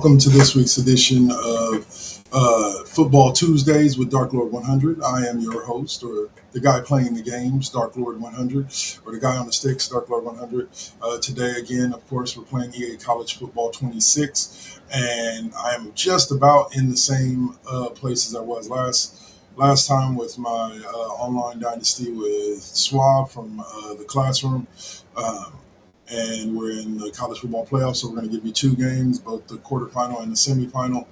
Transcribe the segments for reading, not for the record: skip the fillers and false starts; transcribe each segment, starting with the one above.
welcome to this week's edition of Football Tuesdays with Darklrd100. I am your host, or the guy playing the games, Darklrd100, or the guy on the sticks, Darklrd100. Today, again, of course, we're playing EA College Football 26, and I am just about in the same place as I was last time with my online dynasty with Swab from the classroom. And we're in the college football playoffs, so we're going to give you two games, both the quarterfinal and the semifinal,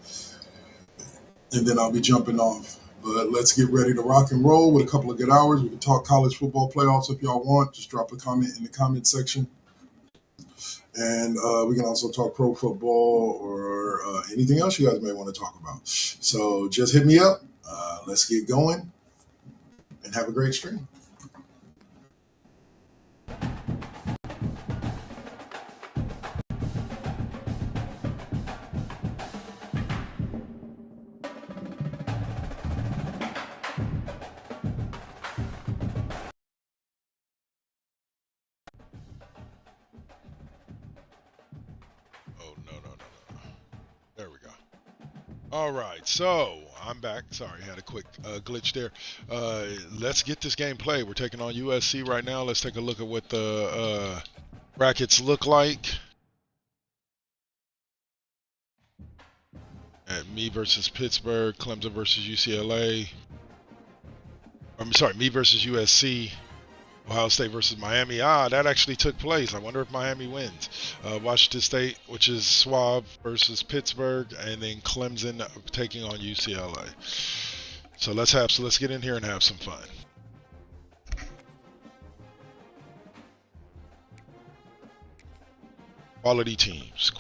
and then I'll be jumping off. But let's get ready to rock and roll with a couple of good hours. We can talk college football playoffs if y'all want. Just drop a comment in the comment section. And we can also talk pro football or anything else you guys may want to talk about. So just hit me up. Let's get going and have a great stream. All right, so I'm back. Sorry, had a quick glitch there. Let's get this game played. We're taking on USC right now. Let's take a look at what the brackets look like. At me versus Pittsburgh, Clemson versus UCLA. I'm sorry, me versus USC. Ohio State versus Miami. That actually took place. I wonder if Miami wins. Washington State, which is Swab versus Pittsburgh, and then Clemson taking on UCLA. So let's get in here and have some fun. Quality teams.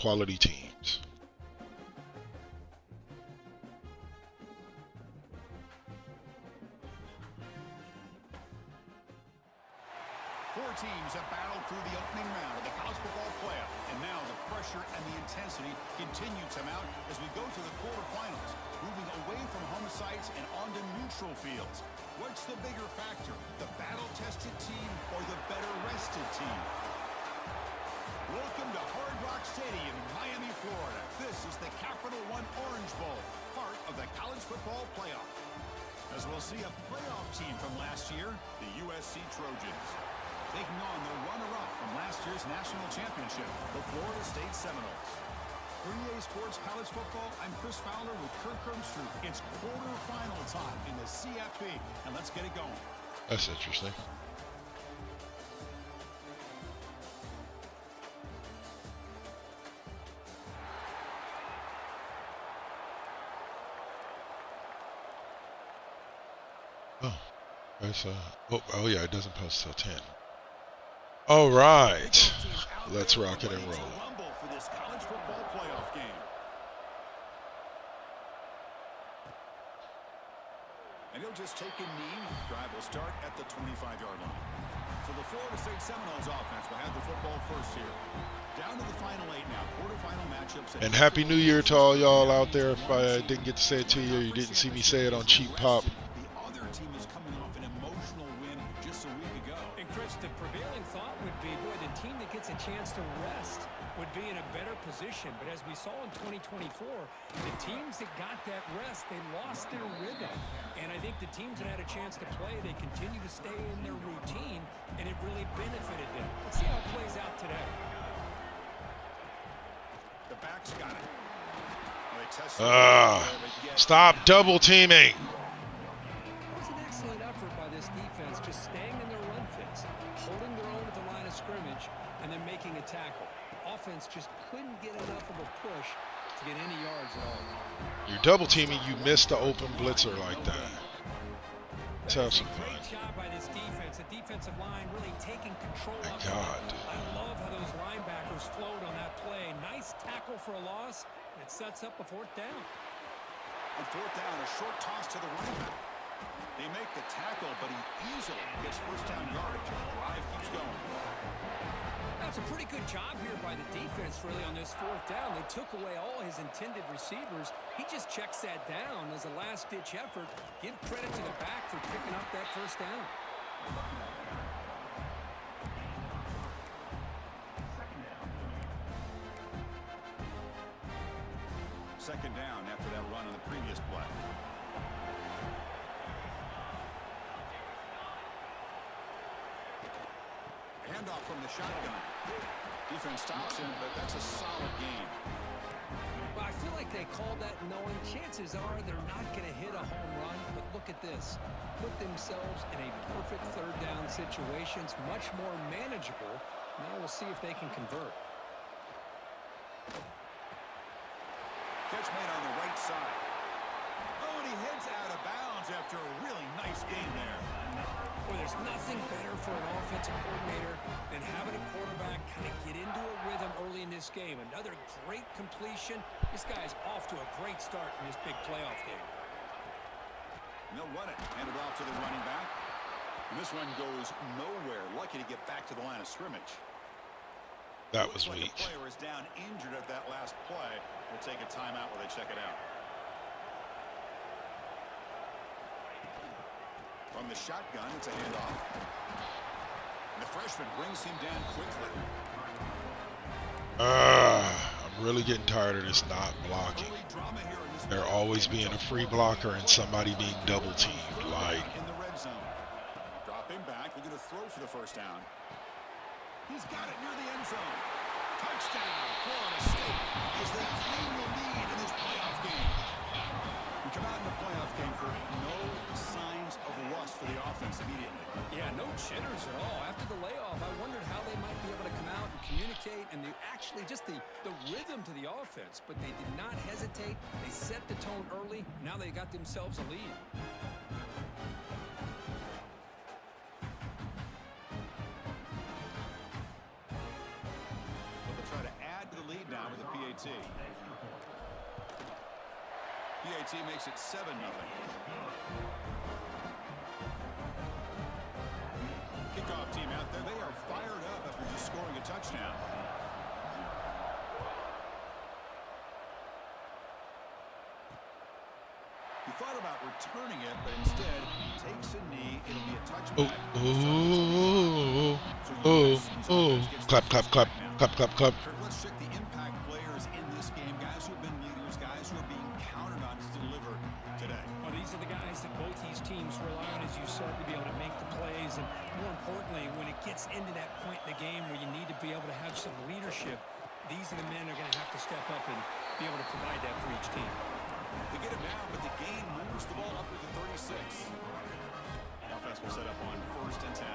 4 teams have battled through the opening round of the college football playoff, and now the pressure and the intensity continue to mount as we go to the quarterfinals, moving away from home sites and onto neutral fields. What's the bigger factor, the battle-tested team or the better-rested team? Welcome to Hard Rock Stadium in Miami, Florida. This is the Capital One Orange Bowl, part of the college football playoff. As we'll see a playoff team from last year, the USC Trojans, taking on the runner-up from last year's national championship, the Florida State Seminoles. For EA Sports College Football, I'm Chris Fowler with Kirk Hermstruth. It's quarterfinal time in the CFP, and let's get it going. That's interesting. Oh, that's oh yeah, it doesn't post till 10. All right, let's rock it and roll. For this college football playoff game. And he'll just take a knee. Drive will start at the 25-yard line. So the Florida State Seminoles offense will have the football first here. Down to the final 8 now. Quarterfinal matchups. And Happy New Year to all y'all out there. If I didn't get to say it to you, or you didn't see me say it on Cheap Pop. The other team is coming off an emotional win just a week ago. And Chris, the prevailing thought would be, boy, the team that gets a chance to rest would be in a better position. But as we saw in 2024, the teams that got that rest, they lost their rhythm. And I think the teams that had a chance to play, they continue to stay in their routine, and it really benefited them. Let's see how it plays out today. The back's got it. Stop double teaming. It was an excellent effort by this defense, just staying in their run fits, holding their own at the line of scrimmage, and then making a tackle. Offense just couldn't get enough of a push to get any yards at all. You're double teaming, you missed the open blitzer like that. Let's have some fun. Great job by this defense. The defensive line really taking control. My God. I love how those linebackers flowed on that play. Nice tackle for a loss. It sets up a 4th down. On 4th down, a short toss to the running back. They make the tackle, but he easily gets first down yardage. Drive keeps going. That's a pretty good job here by the defense, really, on this 4th down. They took away all his intended receivers. He just checks that down as a last-ditch effort. Give credit to the back for picking up that first down. handoff from the shotgun. Defense stops him, but that's a solid game. Well, I feel like they called that knowing chances are they're not going to hit a home run. But look at this. Put themselves in a perfect third down situation. It's much more manageable. Now we'll see if they can convert. Catch made on the right side. Oh, and he heads out of bounds after a really nice game there. Well, there's nothing better for an offensive coordinator than having a quarterback kind of get into a rhythm early in this game. Another great completion. This guy's off to a great start in this big playoff game. And they'll run it. Hand it off to the running back. And this one goes nowhere. Lucky to get back to the line of scrimmage. That was Looks like weak. the player is down injured at that last play. We'll take a timeout while they check it out. From the shotgun, it's a handoff. And the freshman brings him down quickly. I'm really getting tired of this not blocking. Early drama here in this There always being a free blocker and somebody being double teamed. Like, in the red zone. Drop him back. We're going to throw for the first down. He's got it near the end zone. Touchdown, Florida State, as they claim the lead in this playoff game. We come out in the playoff game for no signs of rust for the offense immediately. Yeah, no jitters at all. After the layoff, I wondered how they might be able to come out and communicate and actually just the rhythm to the offense. But they did not hesitate. They set the tone early. Now they got themselves a lead. They'll try to add to the lead now with a PAT. PAT makes it 7-0. Kickoff team out there. They are fired up after just scoring a touchdown. He thought about returning it, but instead takes a knee. It'll be a touchback. clap, clap, clap, clap, clap, clap. Let's check the impact players in this game. Guys who have been leaders, guys who are being counted on to deliver today. Well, these are the guys that both these teams rely on, as you said, to be able to make the plays. And more importantly, when it gets into that point in the game where you need to be able to have some leadership, these are the men who are going to have to step up and be able to provide that for each team. They get him down, but the game moves the ball up to the 36. Offense will set up on 1st and 10.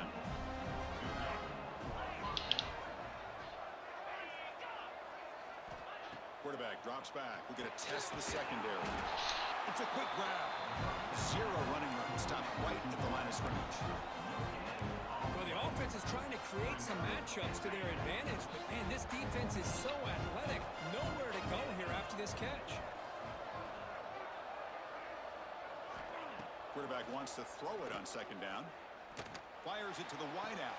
Quarterback drops back. We're going to test the secondary. It's a quick grab. 0 running room. Stopped right at the line of scrimmage. Well, the offense is trying to create some matchups to their advantage, but man, this defense is so athletic. Nowhere to go here after this catch. Quarterback wants to throw it on 2nd down. Fires it to the wideout.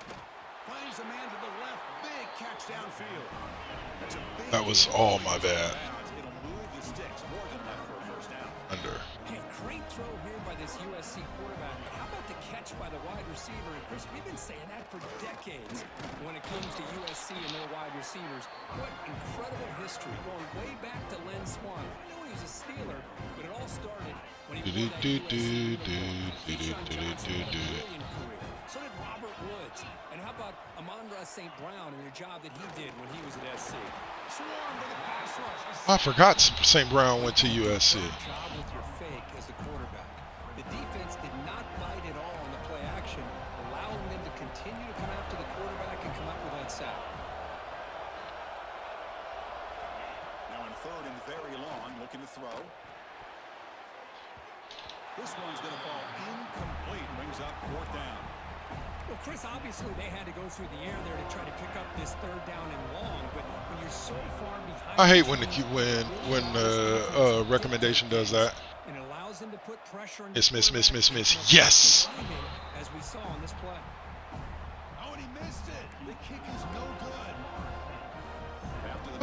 Finds a man to the left. Big catch downfield. That's a big That was all my bad. It'll move the sticks more than enough for a 1st down. Under. Hey, great throw here by this USC quarterback, but how about the catch by the wide receiver? And Chris, we've been saying that for decades when it comes to USC and their wide receivers. What incredible history, going way back to Len Swan. I know he was a Steeler, but it all started when he won that USC brilliant career. So did Robert Woods. And how about Amon-Ra St. Brown and the job that he did when he was at SC? Swarm to the pass rush. I forgot St. Brown went to USC. Job with your fake as the quarterback. The defense did not bite at all on the play action, allowing them to continue to come after the quarterback and come up with that sack. Now on 3rd and very long, looking to throw. This one's going to fall incomplete. Brings up 4th down. Well, Chris, obviously they had to go through the air there to try to pick up this 3rd down and long, but when you're so far behind... I hate when the recommendation does that. It allows them to put pressure on Miss. Yes! As we saw on this play. Oh, and he missed it. The kick is no good. After the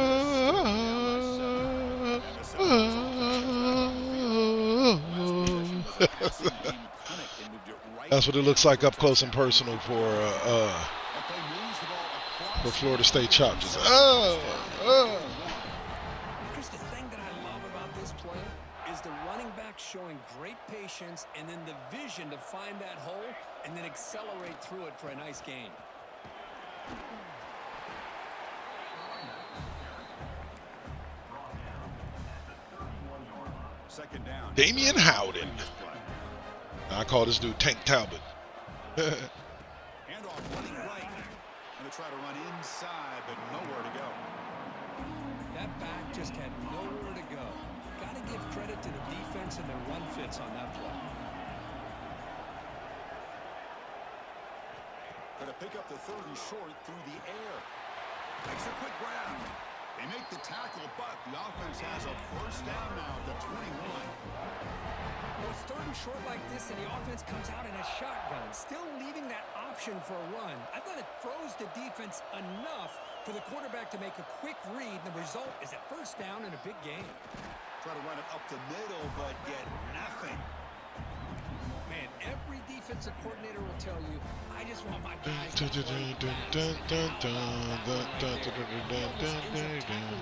That's what it looks like up close and personal for Florida State Chop. Just Chris, the thing that I love about this play is the running back showing great patience and then the vision to find that hole and then accelerate through it for a nice gain. Second down. Damian Howden. I call this dude Tank Talbot. Handoff running right. And they try to run inside, but nowhere to go. That back just had nowhere to go. Got to give credit to the defense and their run fits on that play. Going to pick up the third and short through the air. Makes a quick grab. They make the tackle, but the offense has a first down now at the 21. Well, it's third and short like this, and the offense comes out in a shotgun, still leaving that option for a run. I thought it throws the defense enough for the quarterback to make a quick read. The result is a first down in a big game. Try to run it up the middle, but get nothing. Man, every defensive coordinator will tell you, I just want my guys to play fast. Tackling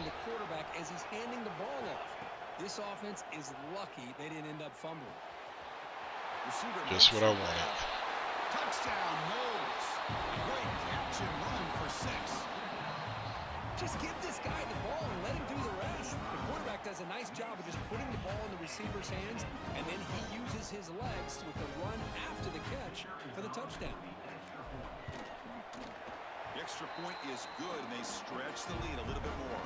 the quarterback as he's handing the ball off. This offense is lucky they didn't end up fumbling. Just what I wanted. Touchdown, Knowles. Great catch and run for 6. Just give this guy the ball and let him do the rest. The quarterback does a nice job of just putting the ball in the receiver's hands, and then he uses his legs with the run after the catch for the touchdown. The extra point is good, and they stretch the lead a little bit more.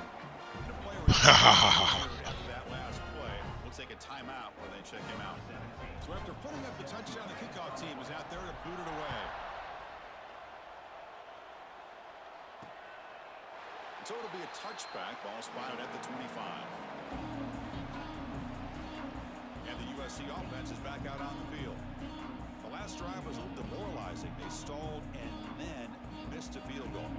And the player after that last play will take a timeout when they check him out. So after putting up the touchdown, the kickoff team was out there to boot it away. So it'll be a touchback, ball spotted at the 25. And the USC offense is back out on the field. The last drive was a little demoralizing. They stalled and then missed a field goal.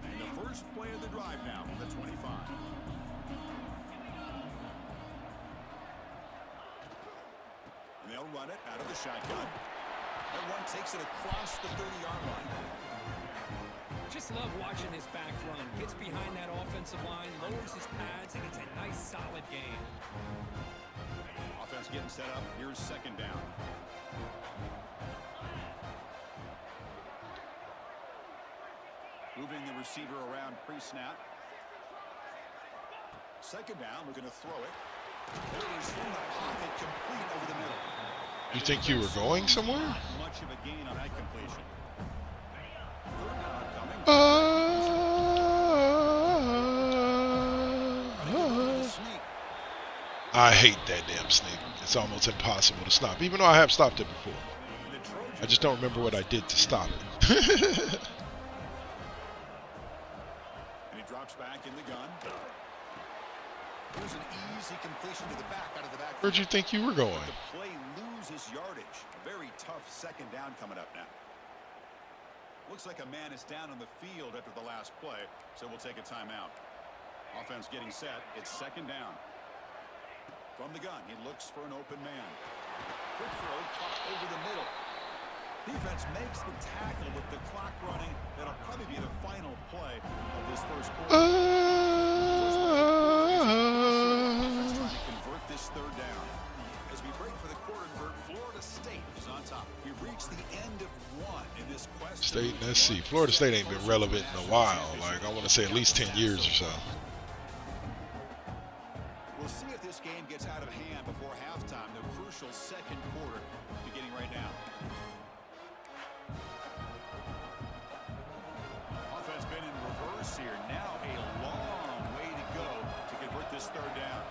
And the first play of the drive now from the 25. And they'll run it out of the shotgun. That one takes it across the 30-yard line. Just love watching this back run. Gets behind that offensive line, lowers his pads, and it's a nice, solid game. Offense getting set up. Here's second down. Moving the receiver around pre-snap. Second down, we're going to throw it. There it is from the pocket, complete over the middle. You think you were going somewhere? Not much of a gain on that completion. Third down coming. I hate that damn sneak. It's almost impossible to stop, even though I have stopped it before. I just don't remember what I did to stop it. And he drops back in the gun. Here's an easy completion to the back out of the back. Where'd you think you were going? The play loses yardage. Very tough second down coming up now. Looks like a man is down on the field after the last play, so we'll take a timeout. Offense getting set. It's second down. From the gun, he looks for an open man. Quick throw, caught over the middle. Defense makes the tackle with the clock running. That'll probably be the final play of this first quarter. Offense trying to convert this third down. As we break for the quarter convert, Florida State is on top. We've reached the end of one in this quest. State and SC. Florida State ain't been relevant in a while. Like, I want to say at least 10 years or so. We'll see if this game gets out of hand before halftime. The crucial second quarter beginning right now. Offense been in reverse here. Now a long way to go to convert this third down.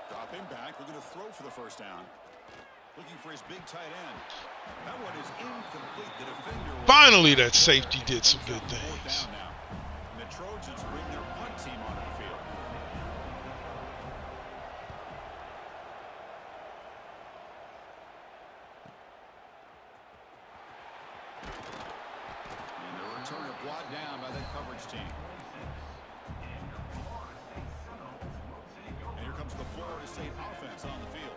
Dropping back. We're going to throw for the first down. Looking for his big tight end. That one is incomplete. The defender. Finally, that safety did some good things. Now. And the Trojans bring their punt team onto the field. And the returner brought down by that coverage team. And here comes the Florida State offense on the field.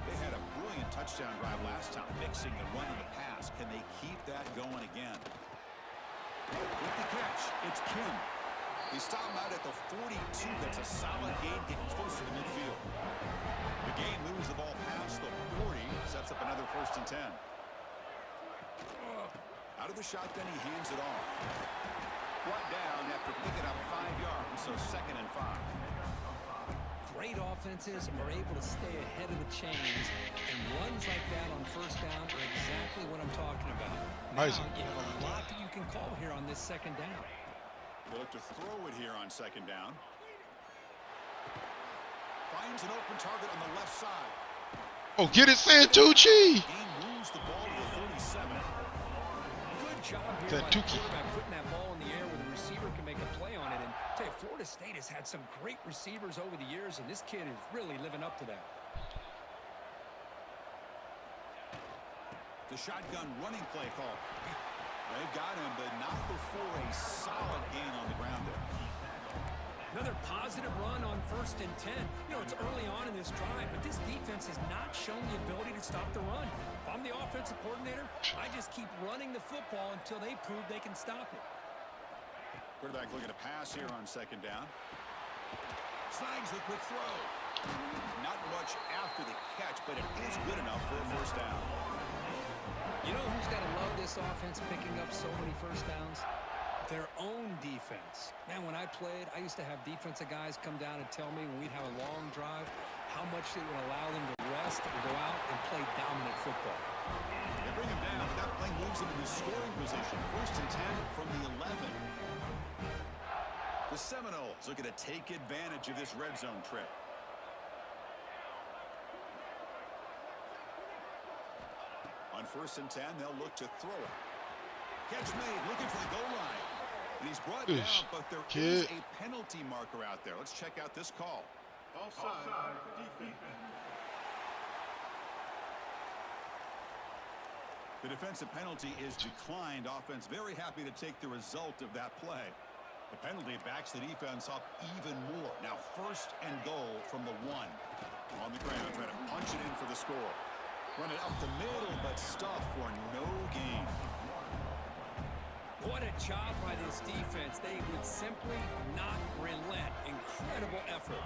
They had a brilliant touchdown drive last time, mixing the run and the pass. Can they keep that going again? With the catch, it's Kim. They stop him out at the 42. That's a solid gain, getting closer to midfield. The game moves the ball past the 40. With the shotgun, he hands it off. Brought down after picking up 5 yards, so 2nd and 5. Great offenses are able to stay ahead of the chains, and runs like that on first down are exactly what I'm talking about. Now, you have a lot that you can call here on this 2nd down. They look to throw it here on 2nd down. Finds an open target on the left side. Oh, get it, Santucci! Gain moves the ball to the 37. Good job here by the quarterback putting that ball in the air where the receiver can make a play on it. And I tell you, Florida State has had some great receivers over the years, and this kid is really living up to that. The shotgun running play call. They've got him, but not before a solid gain on the ground there. Another positive run on 1st and 10. You know, it's early on in this drive, but this defense has not shown the ability to stop the run. If I'm the offensive coordinator, I just keep running the football until they prove they can stop it. Quarterback looking to pass here on 2nd down. Snags the quick throw. Not much after the catch, but it is good enough for a 1st down. You know who's got to love this offense picking up so many 1st downs? Their own defense. Man, when I played, I used to have defensive guys come down and tell me when we'd have a long drive how much it would allow them to rest and go out and play dominant football. They bring him down, but that play moves him into scoring position. 1st and 10 from the 11. The Seminoles looking to take advantage of this red zone trip. On 1st and 10, they'll look to throw it. Catch made, looking for the goal line. And he's brought down, but there is a penalty marker out there. Let's check out this call. Offside. The defensive penalty is declined. Offense very happy to take the result of that play. The penalty backs the defense up even more. Now 1st and goal from the 1. On the ground, trying to punch it in for the score. Run it up the middle, but stuff for no gain. What a job by this defense. They would simply not relent. Incredible effort.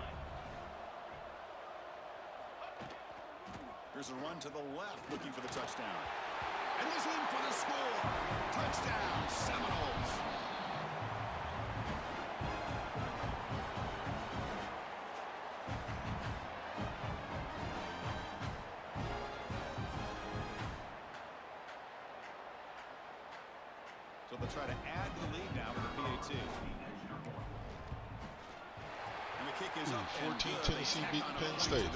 Here's a run to the left, looking for the touchdown. And he's in for the score. Touchdown, Seminoles. So they'll try to add to the lead now with the PAT. And the kick is up. 14 Tennessee beat Penn State.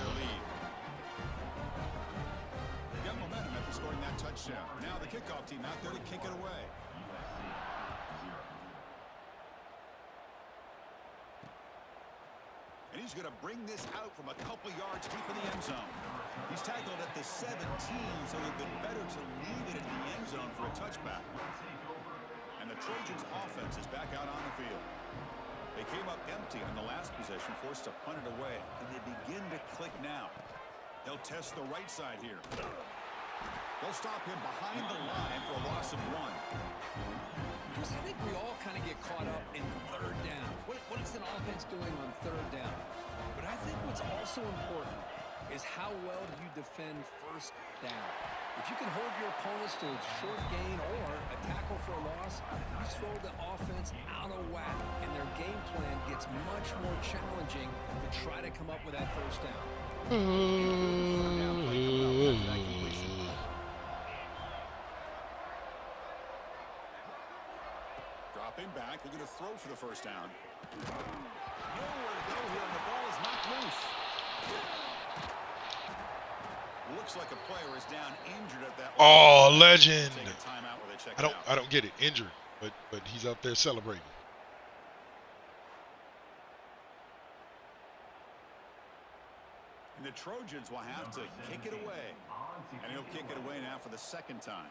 They got momentum after scoring that touchdown. Now the kickoff team out there to kick it away. And he's going to bring this out from a couple yards deep in the end zone. He's tackled at the 17, so it would have been better to leave it in the end zone for a touchback. And the Trojans' offense is back out on the field. They came up empty on the last possession, forced to punt it away. And they begin to click now. They'll test the right side here. They'll stop him behind the line for a loss of 1. Because I think we all kind of get caught up in 3rd down. What is an offense doing on 3rd down? But I think what's also important is how well do you defend 1st down. If you can hold your opponents to a short gain or a tackle for a loss, you throw the offense out of whack, and their game plan gets much more challenging to try to come up with that 1st down. Dropping back, they're going to throw for the 1st down. Nowhere to go here, and the ball is knocked loose. Looks like a player is down injured at that. Oh, legend! I don't get it. Injured, but he's up there celebrating. And the Trojans will have to kick it away, and he'll kick it away now for the 2nd time.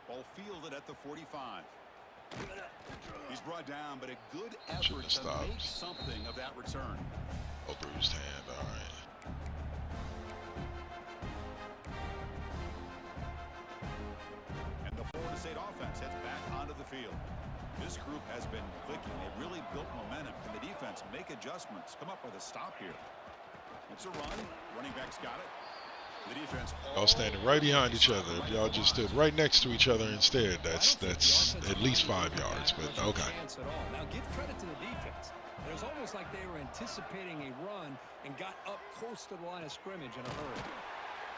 Ball fielded at the 45. He's brought down, but a good effort to make something of that return. Oh, bruised hand, all right. And the Florida State offense heads back onto the field. This group has been clicking. They've really built momentum. Can the defense make adjustments? Come up with a stop here. It's a run. Running back's got it. The defense Y'all standing right behind each other. If y'all just stood right next to each other instead, that's at least 5 yards. But okay. Now give credit to the defense. It was almost like they were anticipating a run and got up close to the line of scrimmage in a hurry.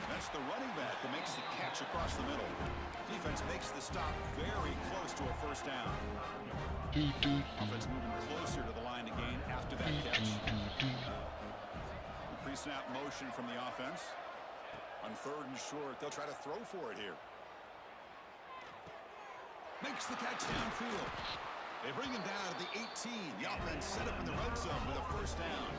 That's the running back that makes the catch across the middle. Defense makes the stop very close to a first down. Offense moving closer to the line to gain after that catch. Pre-snap motion from the offense. On 3rd and short, they'll try to throw for it here. Makes the catch downfield. They bring him down to the 18. The offense set up in the red zone with a first down.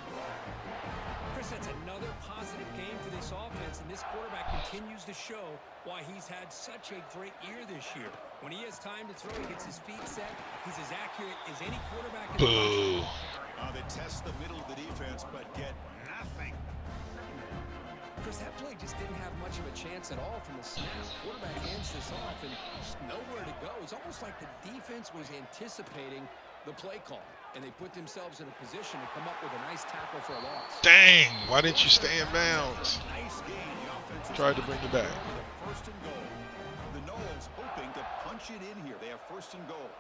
Chris, that's another positive game for this offense, and this quarterback continues to show why he's had such a great year this year. When he has time to throw, he gets his feet set. He's as accurate as any quarterback in the country. They test the middle of the defense, but get nothing. Chris, that play just didn't have much of a chance at all from the snap. Quarterback hands this off and just nowhere to go. It's almost like the defense was anticipating the play call, and they put themselves in a position to come up with a nice tackle for a loss. Dang, why didn't you stay in bounds? Nice game. The offense Tried to bring it back. First and goal. The Knowles hoping to punch it in here. They have first and goal.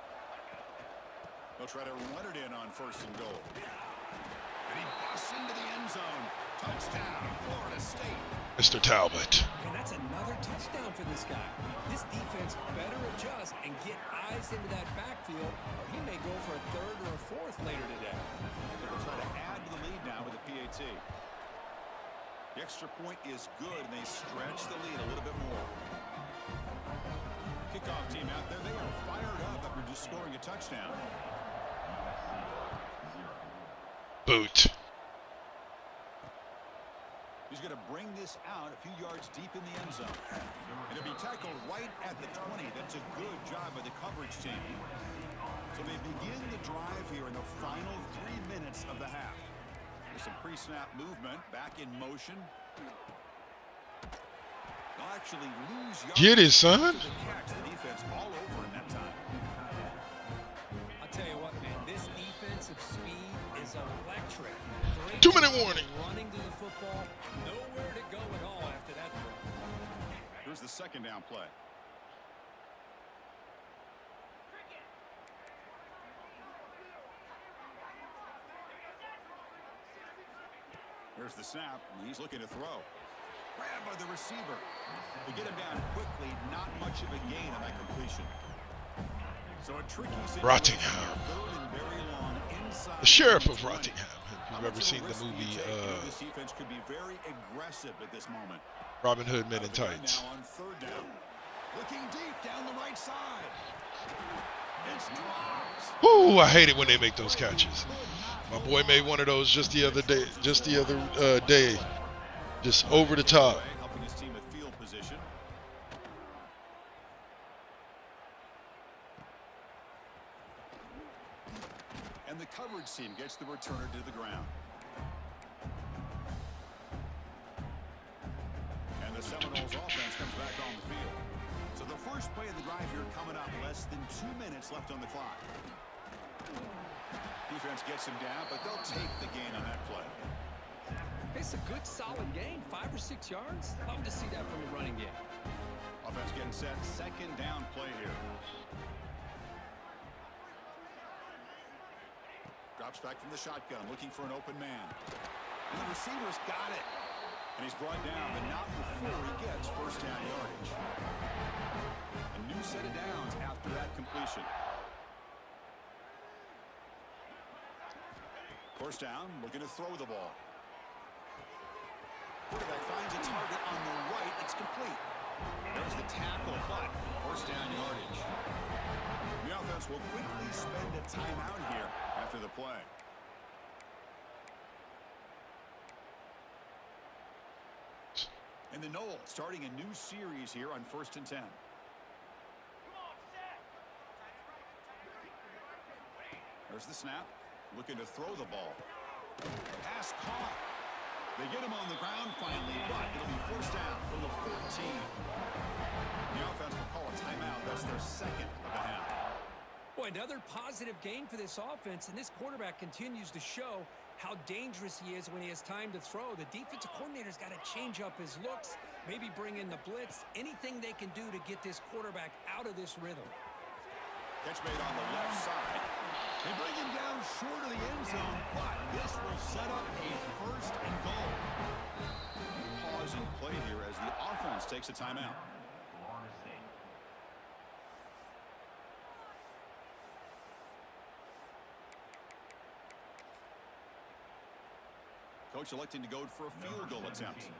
They'll try to run it in on first and goal. And he busts into the end zone. Touchdown, Florida State. Mr. Talbot. And that's another touchdown for this guy. This defense better adjust and get eyes into that backfield, or he may go for a 3rd or a 4th later today. They'll try to add to the lead now with a PAT. The extra point is good, and they stretch the lead a little bit more. Kickoff team out there, they are fired up after just scoring a touchdown. Boot. He's going to bring this out a few yards deep in the end zone. And it'll be tackled right at the 20. That's a good job by the coverage team. So they begin the drive here in the final 3 minutes of the half. There's some pre-snap movement, back in motion. They'll actually lose yards. Get it, son. The catch, the defense all over in that time. I'll tell you what, man, this defensive speed is electric. 2-minute warning. Running to the football, nowhere to go at all after that throw. Here's the second down play. Here's the snap. He's looking to throw. Grabbed by the receiver. To get him down quickly, not much of a gain on that completion. So a tricky situation. Rottingham. 3rd and very long inside The Sheriff of 20. Rottingham. If you've ever seen the movie This defense could be very aggressive at this moment. Robin Hood Men in Tights. Now on 3rd down. Looking deep down the right side. It's dropped. Ooh, I hate it when they make those catches. My boy made one of those just the other day. Just over the top. Helping his team at field position. And the coverage team gets the returner to the ground. And the Seminoles offense comes back on the field. So the first play of the drive here coming up, less than 2 minutes left on the clock. Defense gets him down, but they'll take the gain on that play. It's a good, solid game. 5 or 6 yards. Love to see that from the running game. Offense getting set. Second down play here. Drops back from the shotgun, looking for an open man. And the receiver's got it. And he's brought down, but not before he gets first down yardage. A new set of downs after that completion. First down, looking to throw the ball. Quarterback finds a target on the right. It's complete. There's the tackle, but first down yardage. The offense will quickly spend a timeout here after the play. And the Knowles starting a new series here on 1st and 10. There's the snap. Looking to throw the ball. Pass caught. They get him on the ground finally, but it'll be first down from the 14. The offense will call a timeout. That's their second of the half. Boy, another positive game for this offense, and this quarterback continues to show how dangerous he is when he has time to throw. The defensive coordinator's got to change up his looks, maybe bring in the blitz, anything they can do to get this quarterback out of this rhythm. Catch made on the left side. They bring him down short of the end zone, but this will set up a first and goal. Pause and play here as the offense takes a timeout. Coach electing to go for a field goal attempt.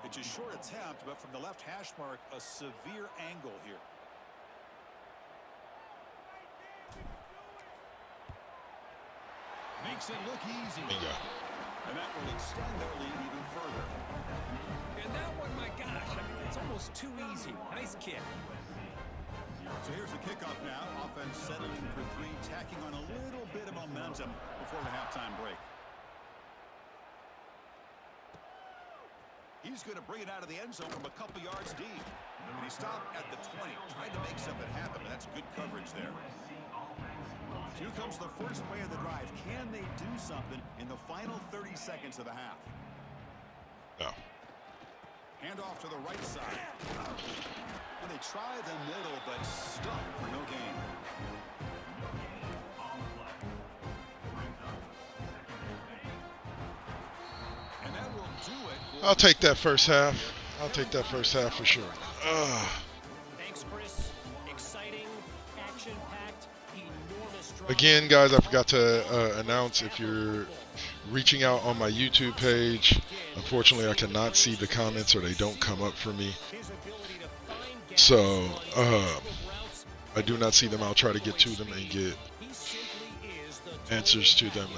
It's a short attempt, but from the left hash mark, a severe angle here. Makes it look easy. And that will extend their lead even further. And that one, my gosh, I mean, it's almost too easy. Nice kick. So here's the kickoff now. Offense settling for three, tacking on a little bit of momentum before the halftime break. He's going to bring it out of the end zone from a couple yards deep. And he stopped at the 20, trying to make something happen. That's good coverage there. Here comes the first play of the drive. Can they do something in the final 30 seconds of the half? No. Hand off to the right side. And they try the middle, but stuck for no gain. And that will do it. I'll take that first half. I'll take that first half for sure. Thanks, Chris. Exciting, action-packed, enormous drive. Again, guys, I forgot to announce, if you're reaching out on my YouTube page, unfortunately I cannot see the comments, or they don't come up for me. So I do not see them. I'll try to get to them and get answers to them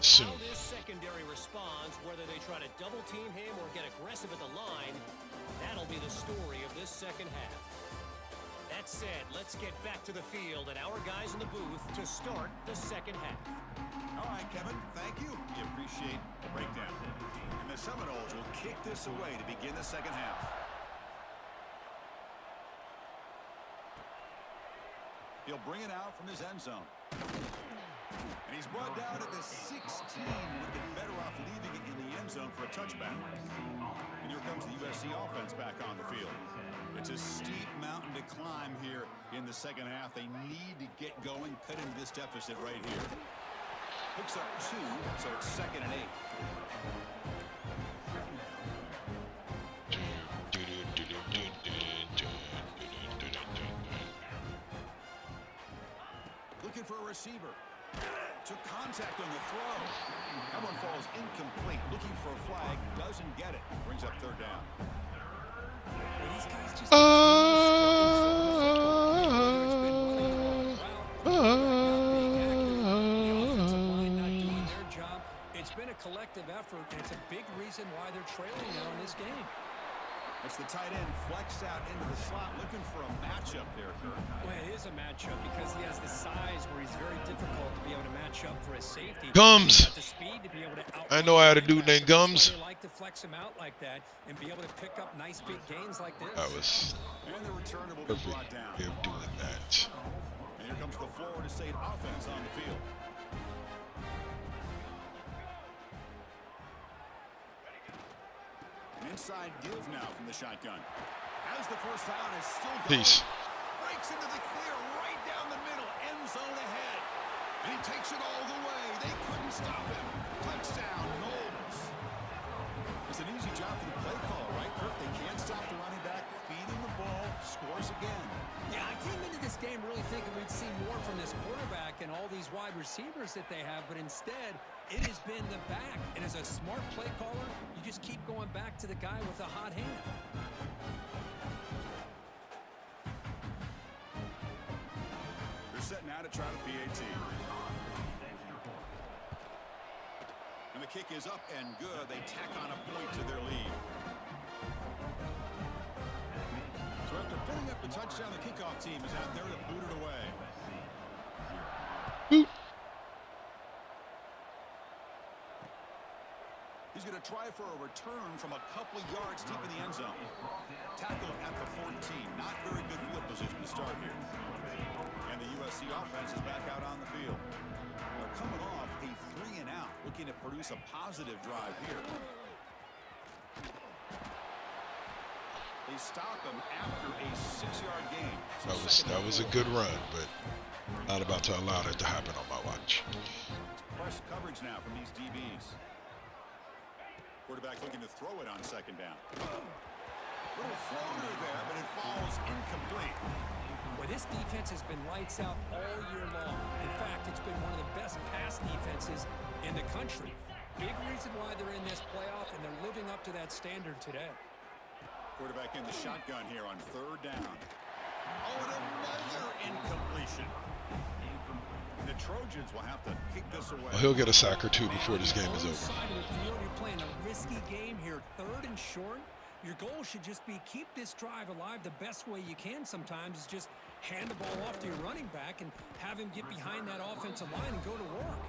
soon. Secondary responds, whether they try to double team him or get aggressive at the line, that'll be the story of this second half. That said, let's get back to the field and our guys in the booth to start the second half. All right, Kevin, thank you. We appreciate the breakdown. And the Seminoles will kick this away to begin the second half. He'll bring it out from his end zone. And he's brought down at the 16. Would have been better off leaving it in the end zone for a touchback. And here comes the USC offense back on the field. It's a steep mountain to climb here in the second half. They need to get going, cut into this deficit right here. Picks up 2, so it's 2nd and 8. Looking for a receiver. Took contact on the throw. That one falls incomplete. Looking for a flag. Doesn't get it. Brings up 3rd down. These guys just it's been a collective effort, and it's a big reason why they're trailing now in this game. It's the tight end flexed out into the slot, looking for a matchup there, Kurt. Well, it is a matchup because he has the size where he's very difficult to be able to match up for his safety. Gums. The speed to be able to I know I had a dude named Gums. They like to flex him out like that and be able to pick up nice big gains like this. That was And the return will be perfect brought down. way of doing that. And here comes the Florida State offense on the field. An inside give now from the shotgun. As the first down is still going. Peace. Breaks into the clear right down the middle. End zone ahead. And he takes it all the way. They couldn't stop him. Touchdown, Knowles. It's an easy job for the play caller, right, Kirk? They can't stop the running back. Feed him the ball. Scores again. Yeah, I came into this game really thinking we'd see more from this quarterback and all these wide receivers that they have, but instead, it has been the back. And as a smart play caller, you just keep going back to the guy with a hot hand. They're set now to try the PAT. And the kick is up and good. They tack on a point to their lead. So after putting up the touchdown, the kickoff team is out there to boot it away. Boot. He's going to try for a return from a couple yards deep in the end zone. Tackled at the 14. Not very good field position to start here. And the USC offense is back out on the field. They're coming off a 3-and-out, looking to produce a positive drive here. They stop him after a 6-yard gain. So That was a good run, but not about to allow that to happen on my watch. Press coverage now from these DBs. Quarterback looking to throw it on second down. Little floater there, but it falls incomplete. Well, this defense has been lights out all year long. In fact, it's been one of the best pass defenses in the country. Big reason why they're in this playoff, and they're living up to that standard today. Quarterback in the shotgun here on third down. Oh, and another incompletion. The Trojans will have to kick this away. Well, he'll get a sack or two before this game is over. Side of the field, you're playing a risky game here, third and short. Your goal should just be keep this drive alive the best way you can sometimes is just hand the ball off to your running back and have him get behind that offensive line and go to work.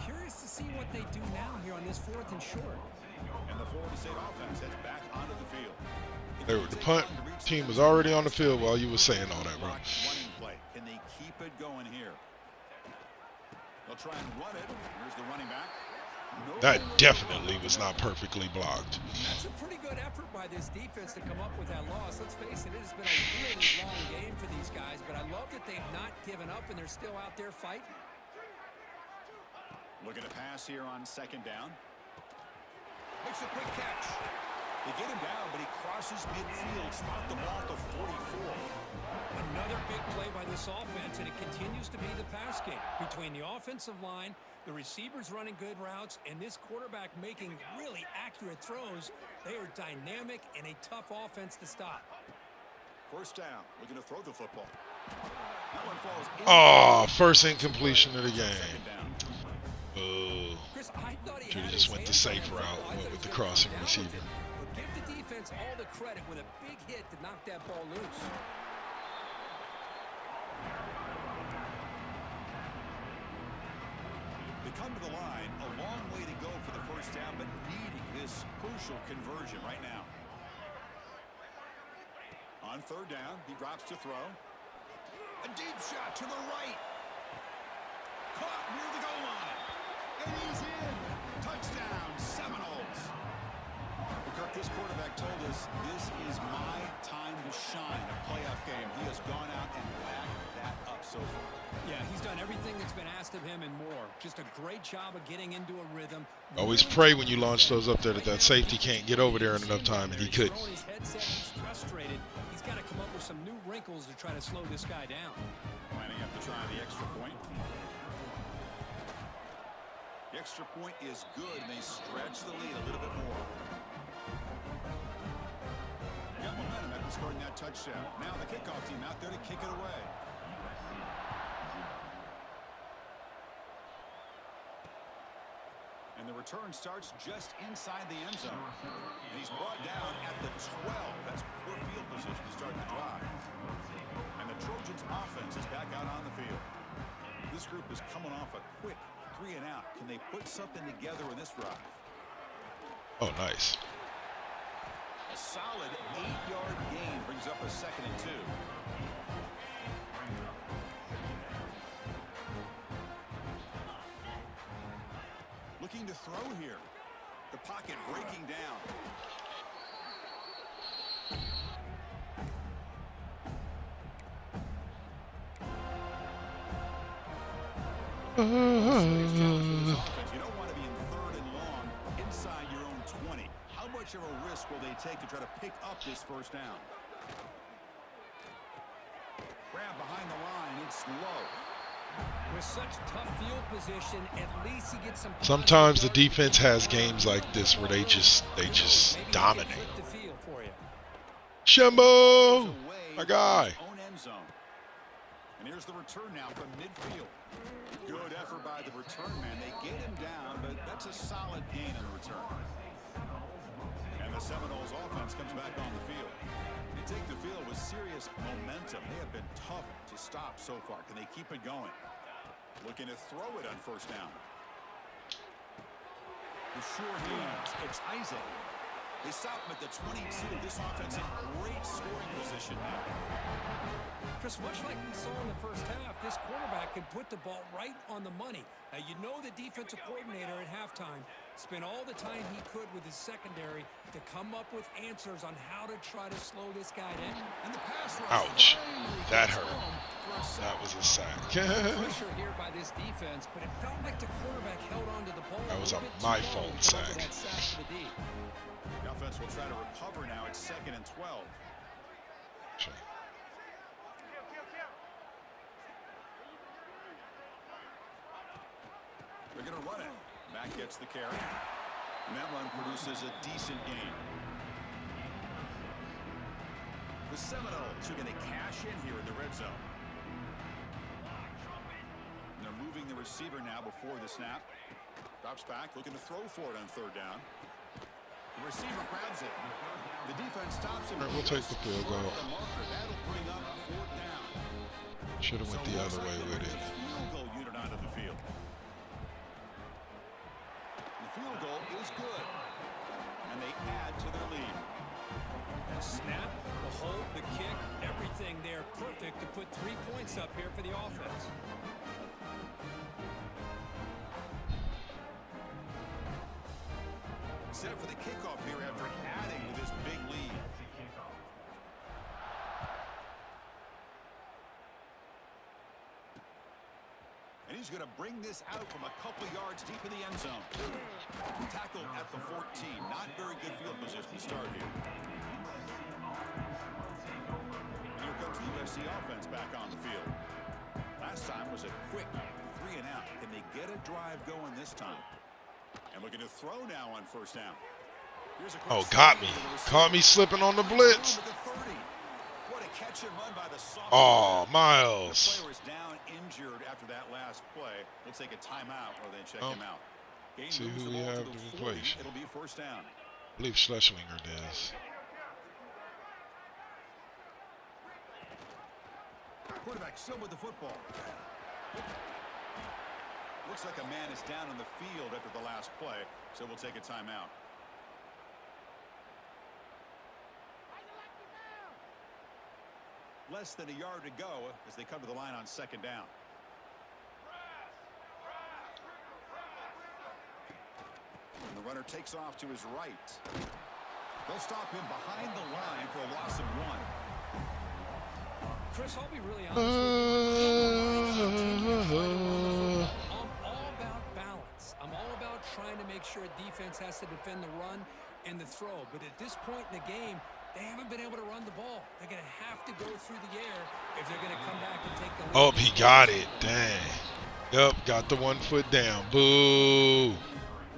Curious to see what they do now here on this fourth and short. And the Florida State offense heads back onto the field. The punt team was already on the field while you were saying all that, bro. Can they keep it going here? They'll try and run it. Here's the running back. That definitely was not perfectly blocked. That's a pretty good effort by this defense to come up with that loss. Let's face it, it has been a really long game for these guys, but I love that they've not given up and they're still out there fighting. Looking to pass here on second down. Makes a quick catch. They get him down, but he crosses midfield, spot the ball to 44. Another big play by this offense, and it continues to be the pass game. Between the offensive line, the receivers running good routes, and this quarterback making really accurate throws, they are dynamic and a tough offense to stop. First down, looking to throw the football. That one falls in. Oh, first incompletion of the game. Oh, Chris, I thought he should have had just his went the hands safe on the route, football. I went thought with he the was crossing down with receiver. it. But give the defense all the credit with a big hit to knock that ball loose. They come to the line, a long way to go for the first down, but needing this crucial conversion right now. On third down, he drops to throw. A deep shot to the right. Caught near the goal line. And he's in. Touchdown, Seminoles. Kirk, this quarterback told us this is my time to shine, a playoff game. He has gone out and backed that up so far. Yeah, he's done everything that's been asked of him and more. Just a great job of getting into a rhythm. Always pray when you launch those up there that safety can't get over there in enough time, and he couldn't. His headset, he's frustrated. He's got to come up with some new wrinkles to try to slow this guy down. Lining up to try the extra point. The extra point is good, and they stretch the lead a little bit more. Got momentum after scoring that touchdown. Now the kickoff team out there to kick it away. And the return starts just inside the end zone. And he's brought down at the 12. That's poor field position to start the drive. And the Trojans offense is back out on the field. This group is coming off a quick 3 and out. Can they put something together in this drive? Oh, nice. A solid 8-yard gain brings up a 2nd and 2. Looking to throw here. The pocket breaking down. You don't want to be in 3rd and long inside your own 20. How much of a risk will they take to try to pick up this first down? Grab behind the line. It's low. With such tough field position, at least he gets some. Sometimes the defense has games like this where they just dominate. Shembo, my guy. Own end zone. And here's the return now from midfield. Good effort by the return man. They get him down, but that's a solid gain on the return. And the Seminoles offense comes back on the field. They take the field with serious momentum. They have been tough to stop so far. Can they keep it going? Looking to throw it on first down. The sure hands. It's Isaac. They stop him at the 22. This offense in great scoring position now. Chris, much like we saw in the first half, this quarterback can put the ball right on the money. Now, you know the defensive coordinator at halftime spent all the time he could with his secondary to come up with answers on how to try to slow this guy down. And the pass rush Ouch. finally That gets hurt. home for a sack. That was a sack. Pressure here by this defense, but it felt like the quarterback held on to the ball. That was a little bit my too long fault to go for sack. that sack to the D. The offense will try to recover now. It's 2nd and 12. They're going to run it. Mack gets the carry. And that run produces a decent gain. The Seminoles are going to cash in here in the red zone. And they're moving the receiver now before the snap. Drops back, looking to throw for it on 3rd down. The receiver grabs it. The defense stops him. All right, we'll take the field goal. That'll bring up 4th down. Should have went the other way with it. Field goal unit onto the field. The field goal is good. And they add to their lead. The snap, the hold, the kick, everything there perfect to put 3 points up here for the offense. Set for the kickoff here after adding to this big lead. And he's going to bring this out from a couple yards deep in the end zone. Tackled at the 14. Not very good field position to start here. And here comes the USC offense back on the field. Last time was a quick 3 and out. Can they get a drive going this time? And looking to throw now on 1st down. Oh, got me. Caught me slipping on the blitz. What a catch and run by the sophomore. Oh, The Miles. player is down injured after that last play. We'll take a timeout or they check him out. Gain See moves who the we ball have to to the replace. 40. It'll be 1st down. I believe Schlesinger does. Quarterback still with the football. Looks like a man is down on the field after the last play, so we'll take a timeout. Less than a yard to go as they come to the line on 2nd down. And the runner takes off to his right. They'll stop him behind the line for a loss of 1. Chris, I'll be really honest with you. I'm all about balance. I'm all about trying to make sure a defense has to defend the run and the throw. But at this point in the game, they haven't been able to run the ball. They're going to have to go through the air if they're going to come back and take the lead. Oh, he got it. Dang. Yep, got the 1 foot down. Boo.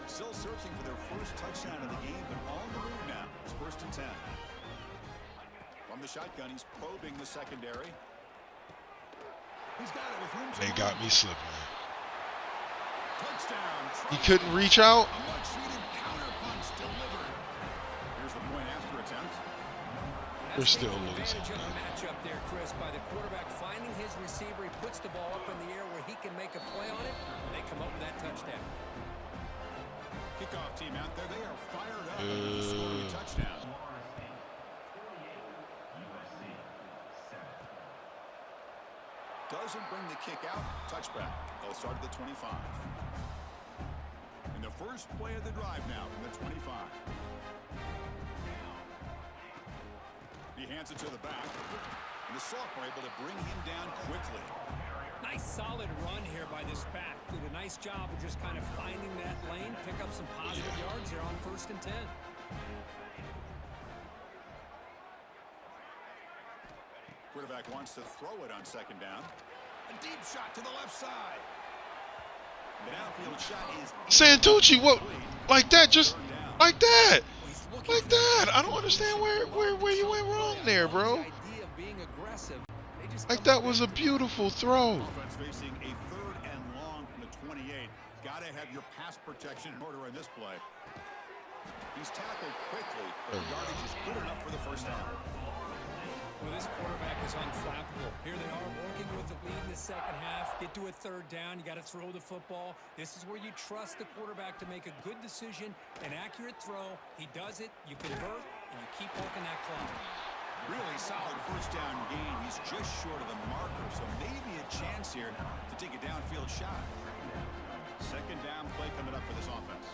Still searching for their first touchdown of the game, but on the move now. It's 1st and 10. From the shotgun, he's probing the secondary. He's got it with room to They run. got me slipping. Touchdown. He couldn't reach out. A much-needed counter punch delivered. Here's the point after attempt. They're still taking losing. advantage of the matchup there, Chris, by the quarterback finding his receiver. He puts the ball up in the air where he can make a play on it, and they come up with that touchdown. Kickoff team out there. They are fired up to score a touchdown. Doesn't bring the kick out. Touchback. They'll start at the 25. And the first play of the drive now from the 25. He hands it to the back. And the sophomore able to bring him down quickly. Nice solid run here by this back. Did a nice job of just kind of finding that lane, pick up some positive yards there on 1st and 10. Quarterback wants to throw it on 2nd down. A deep shot to the left side. The downfield shot is Santucci, what? Like that? Just like that? Like that? I don't understand where you went wrong there, bro. Like that was a beautiful throw. Offense facing a 3rd and long from the 28. Got to have your pass protection in order in this play. He's tackled quickly, but the yardage is good enough for the 1st down. Well, this quarterback is unflappable. Here they are working with the lead in the 2nd half. Get to a 3rd down. You got to throw the football. This is where you trust the quarterback to make a good decision, an accurate throw. He does it, you convert, and you keep working that clock. Really solid 1st down gain. He's just short of the marker, so maybe a chance here to take a downfield shot. 2nd down play coming up for this offense.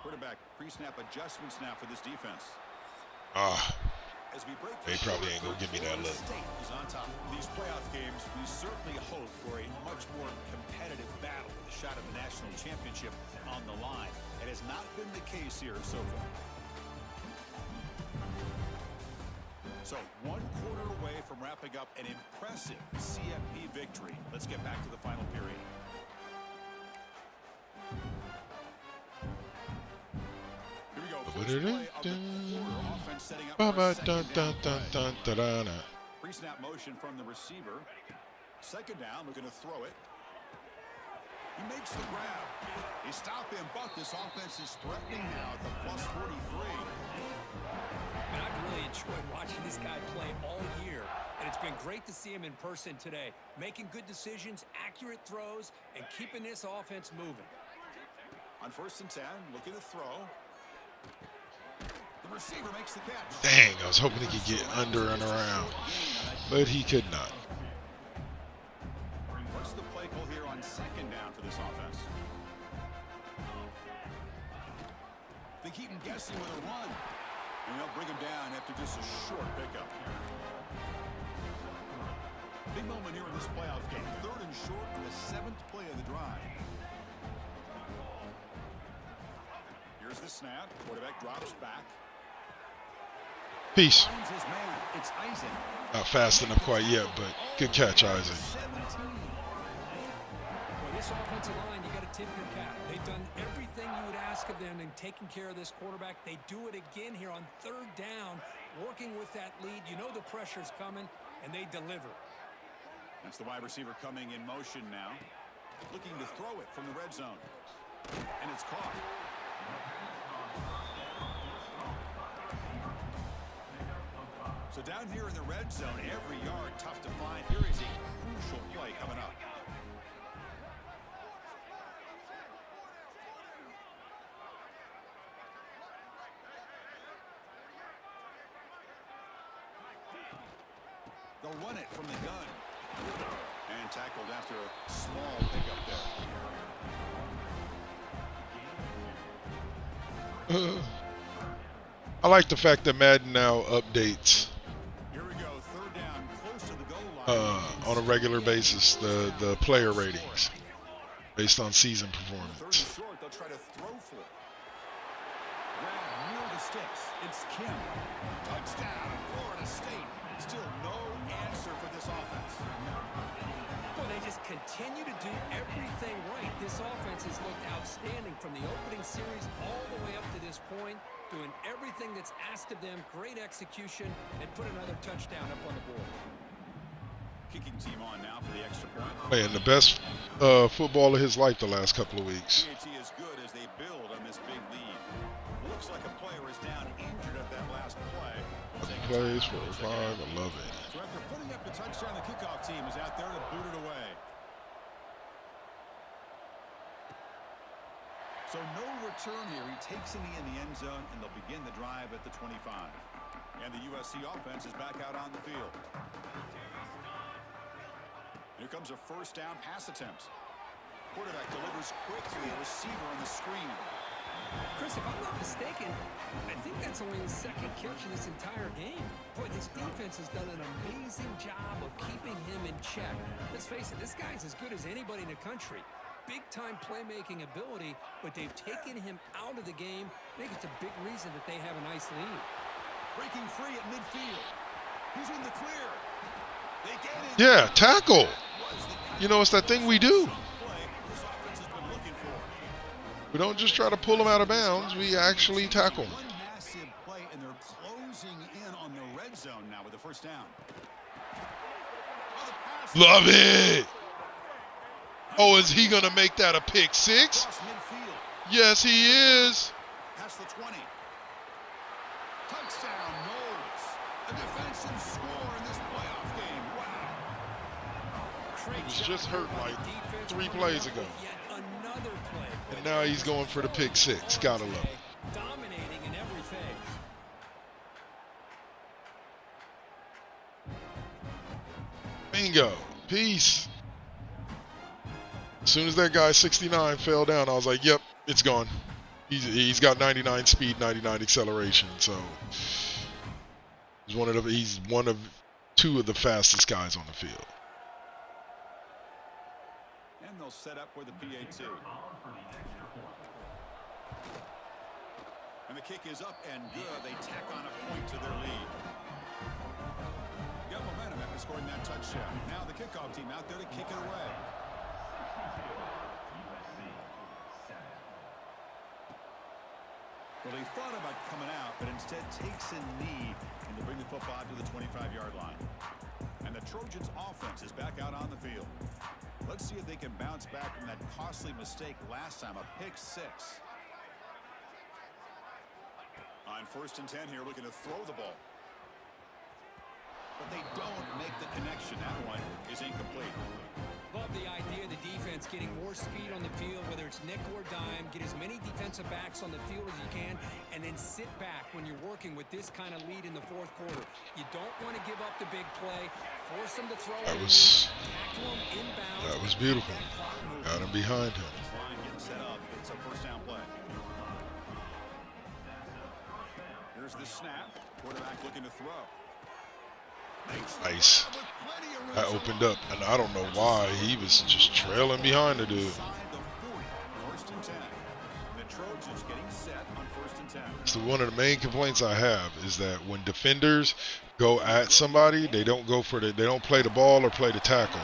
Quarterback pre-snap adjustments now for this defense. They probably ain't gonna give me that look. Is on top. These playoff games, we certainly hope for a much more competitive battle with a shot at the national championship on the line. It has not been the case here so far. So 1 quarter away from wrapping up an impressive CFP victory. Let's get back to the final period. Here we go. First play of the quarter. Offense setting up for a second down play. Pre-snap motion from the receiver. Second down, we're going to throw it. He makes the grab. He stopped him, but this offense is threatening now at the plus 43. And I've really enjoyed watching this guy play all year, and it's been great to see him in person today, making good decisions, accurate throws, and keeping this offense moving. On 1st and 10, looking to throw. The receiver makes the catch. Dang, I was hoping he could get under and around, but he could not. What's the play call here on 2nd down for this offense? They keep him guessing with a run. And they'll bring him down after just a short pickup. Big moment here in this playoff game. 3rd and short on the 7th play of the drive. Here's the snap. Quarterback drops back. Peace. Finds his man. It's Isaac. Not fast enough quite yet, but good catch, Isaac. 17. Well, this offensive line, you got to tip your cap. They've done everything you would ask of them in taking care of this quarterback. They do it again here on 3rd down, working with that lead. You know the pressure's coming, and they deliver. That's the wide receiver coming in motion now. Looking to throw it from the red zone. And it's caught. So down here in the red zone, every yard tough to find. Here is a crucial play coming up. They'll run it from the gun. And tackled after a small pickup there. I like the fact that Madden now updates Here we go, 3rd down, close to the goal line. on a regular basis the player ratings based on season 3rd performance. and short, they'll try to throw for it. Grab near the sticks. It's Kim. Touchdown, Florida State. Still no answer for this offense. Well, they just continue to do everything right. This offense has looked outstanding from the opening series all the way up to this point, doing everything that's asked of them, great execution, and put another touchdown up on the board. Kicking team on now for the extra point. Playing the best football of his life the last couple of weeks. PAT is good as they build on this big lead. Looks like a player is down injured at that last play. Plays for a 5, I love it. So after putting up the touchdown, the kickoff team is out there to boot it away. So no return here. He takes it in the end zone, and they'll begin the drive at the 25. And the USC offense is back out on the field. Here comes a 1st down pass attempt. Quarterback delivers quickly. A receiver on the screen. Chris, if I'm not mistaken, I think that's only his 2nd catch in this entire game. Boy, this defense has done an amazing job of keeping him in check. Let's face it, this guy's as good as anybody in the country. Big-time playmaking ability, but they've taken him out of the game. I think it's a big reason that they have a nice lead. Breaking free at midfield. He's in the clear. They get it. Yeah, tackle. You know, it's that thing we do. This offense has been looking for. We don't just try to pull them out of bounds. We actually tackle them. One massive play, and they're closing in on the red zone now with the 1st down. Oh, the pass. Love it. Oh, is he going to make that a pick 6? Across midfield. Yes, he is. Past the 20. Touchdown, Knowles. A defensive score in this playoff game. Wow. He was just hurt like 3 plays ago. Yet another play. And now he's going for the pick 6. Gotta love it. Dominating in every phase. Bingo. Peace. As soon as that guy 69 fell down, I was like, yep, it's gone. He's got 99 speed, 99 acceleration. So he's one of two of the fastest guys on the field. And they'll set up with a PA2. And the kick is up and good. They tack on a point to their lead. Got momentum after scoring that touchdown. Now the kickoff team out there to kick it away. Well, they thought about coming out, but instead takes a knee and to bring the football out to the 25-yard line. And the Trojans' offense is back out on the field. Let's see if they can bounce back from that costly mistake last time, a pick six. On 1st and 10 here, looking to throw the ball. But they don't make the connection. That one is incomplete. Love the idea of the defense getting more speed on the field, whether it's nickel or dime, get as many defensive backs on the field as you can, and then sit back when you're working with this kind of lead in the 4th quarter. You don't want to give up the big play, force them to throw. That was beautiful. Got him behind him. Line getting set up. It's a 1st down play. Here's the snap. Quarterback looking to throw. Nice. That opened up, and I don't know why. He was just trailing behind the dude. 1st and 10. The Trojans getting set on 1st and 10. So one of the main complaints I have is that when defenders go at somebody, they don't play the ball or play the tackle.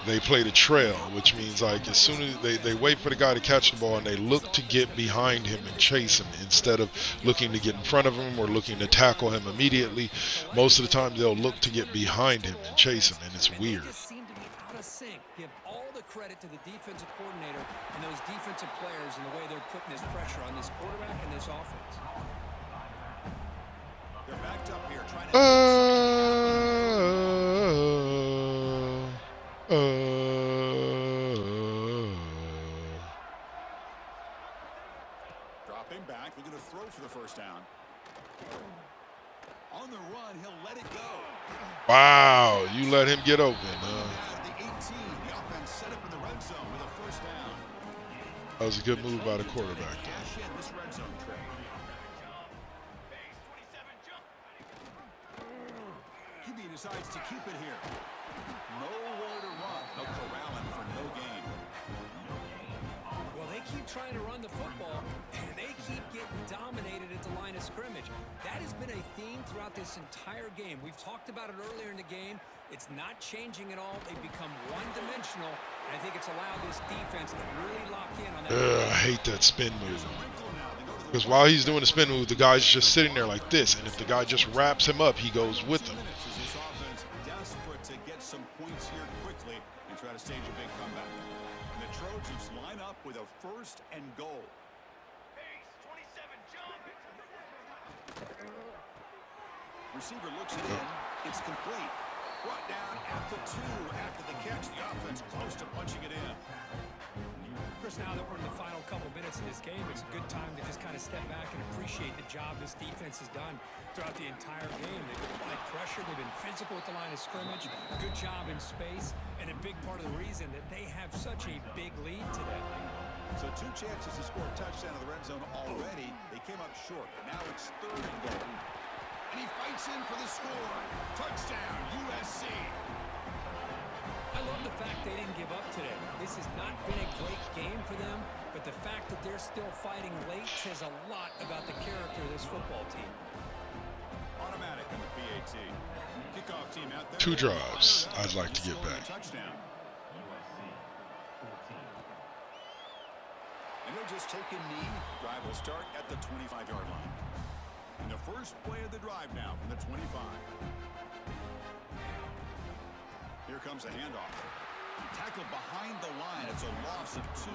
They play the trail, which means like as soon as they wait for the guy to catch the ball and they look to get behind him and chase him instead of looking to get in front of him or looking to tackle him immediately. Most of the time they'll look to get behind him and chase him, and it's weird. They just seem to be out of sync. Give all the credit to the defensive coordinator and those defensive players and the way they're putting this pressure on this quarterback and this offense. They're backed up here trying to dropping back, looking to throw for the 1st down. On the run, he'll let it go. Wow, you let him get open. The 18, the offense set up in the red zone with a 1st down. That was a good move by the quarterback. Cash in this red zone trip. QB decides to keep it here. Nowhere to run. No corralling for no gain. Well, they keep trying to run the football, and they keep getting dominated at the line of scrimmage. That has been a theme throughout this entire game. We've talked about it earlier in the game. It's not changing at all. They've become one-dimensional, and I think it's allowed this defense to really lock in on that. I hate that spin move. Because while he's doing the spin move, the guy's just sitting there like this, and if the guy just wraps him up, he goes with him. This offense desperate to get some points here quickly and try to stage a big comeback. And the Trojans line up with a 1st and goal. Receiver looks it in. It's complete. Brought down at the 2 after the catch. The offense close to punching it in. Chris, now that we're in the final couple minutes of this game, it's a good time to just kind of step back and appreciate the job this defense has done throughout the entire game. They've applied pressure. They've been physical at the line of scrimmage. Good job in space. And a big part of the reason that they have such a big lead today. So 2 chances to score a touchdown in the red zone already. They came up short. Now it's 3rd and goal. And he fights in for the score. Touchdown, USC. I love the fact they didn't give up today. This has not been a great game for them, but the fact that they're still fighting late says a lot about the character of this football team. Automatic on the PAT. Kickoff team out there. 2 drives I'd like to get back. Touchdown. And he'll just take a knee. Drive will start at the 25-yard line. And the first play of the drive now from the 25. Here comes a handoff. Tackled behind the line. It's a loss of 2.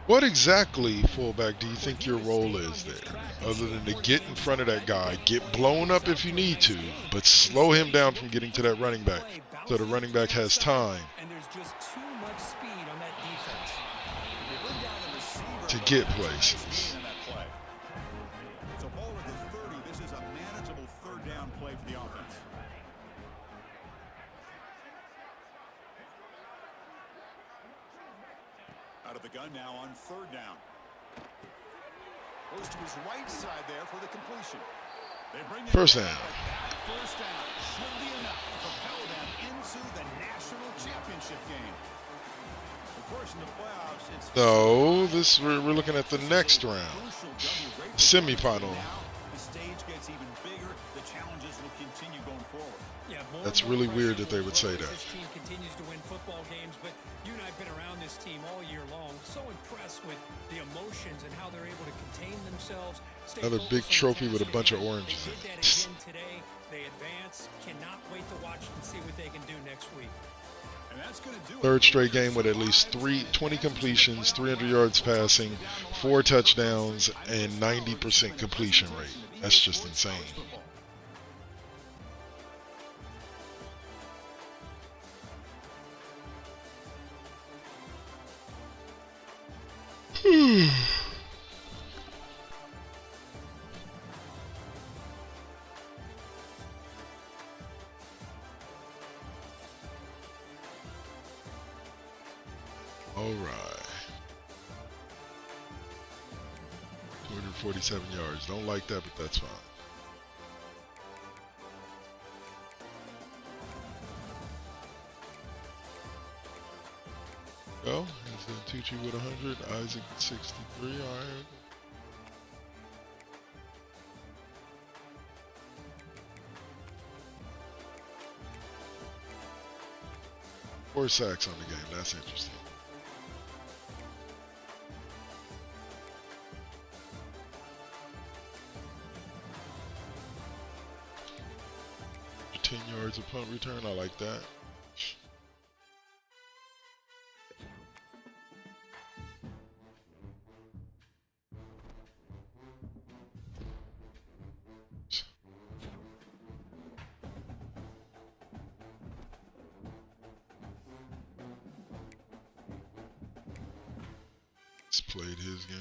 What exactly, fullback, do you think your role is there? Other than to get in front of that guy, get blown up if you need to, but slow him down from getting to that running back so the running back has time And there's just too much speed on that defense. to get places. So ball at the 30. This is a manageable 3rd down play for the offense. out of the gun now on 3rd down. Goes to his right side there for the completion. They bring First down. First down should be enough to propel them into the national championship game. Of course, in the playoffs, it's No, we're looking at the next round, semifinal. the stage gets even bigger. The challenges will continue going forward. Yeah, That's really weird that they would say that. This team continues to win football games, but you and I have been around this team all year long. So impressed with the emotions and how they're able to contain themselves. Another big trophy with a bunch of oranges in They did it. that again today. They advance. Cannot wait to watch and see what they can do next week. And that's going to do it. Third straight game with at least 20 completions, 300 yards passing, 4 touchdowns, and 90% completion rate. That's just insane. All right. 247 yards. Don't like that, but that's fine. Well, he's then Tucci with 100, Isaac with 63. All right. Four sacks on the game. That's interesting. For 10 yards of punt return. I like that. Played his game.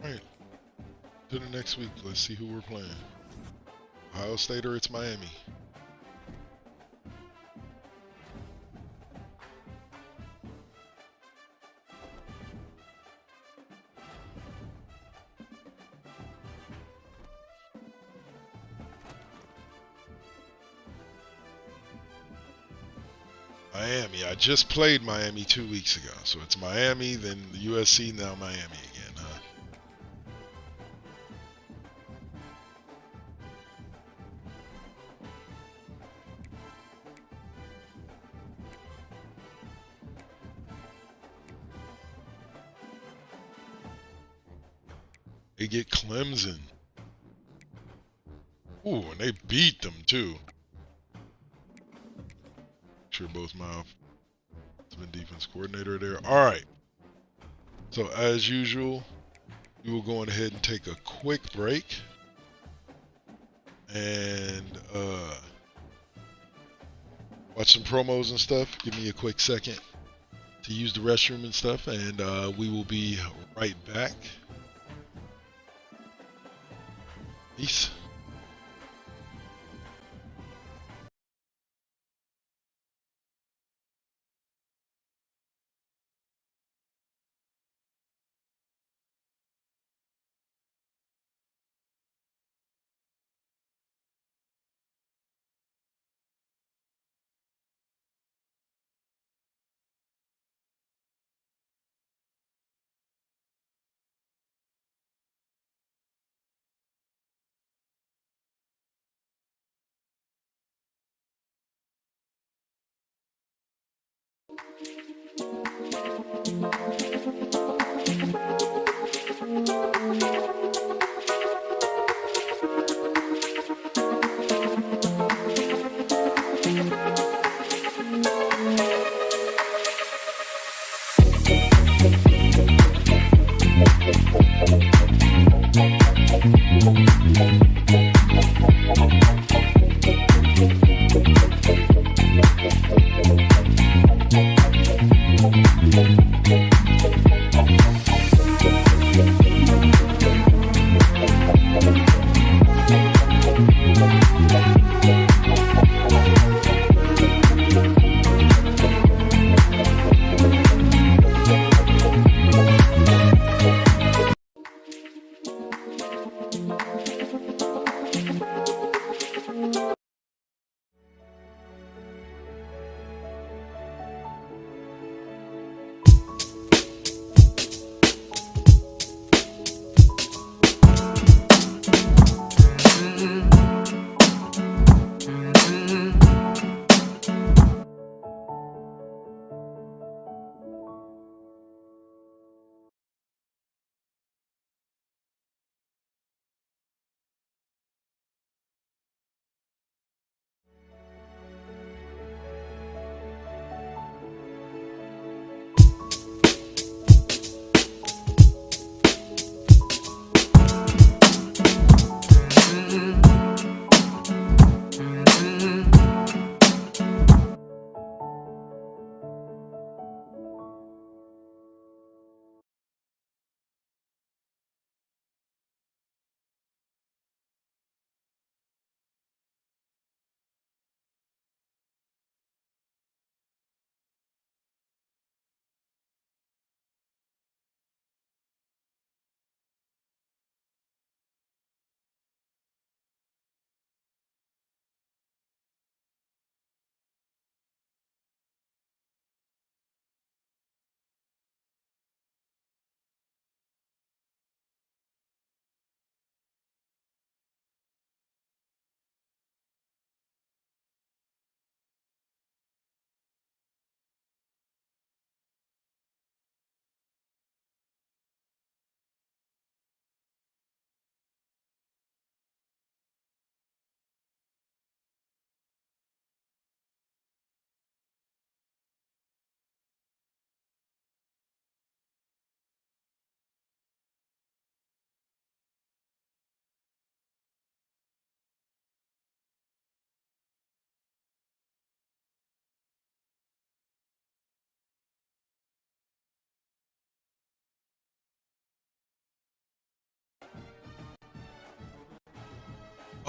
Alright. To the next week. Let's see who we're playing. Ohio State or it's Miami. Miami. I just played Miami 2 weeks ago. So it's Miami, then USC, now Miami again, huh? They get Clemson. Ooh, and they beat them too. Sure both my defense coordinator there. All right. So as usual, we will go on ahead and take a quick break and watch some promos and stuff. Give me a quick second to use the restroom and stuff, and we will be right back. Peace.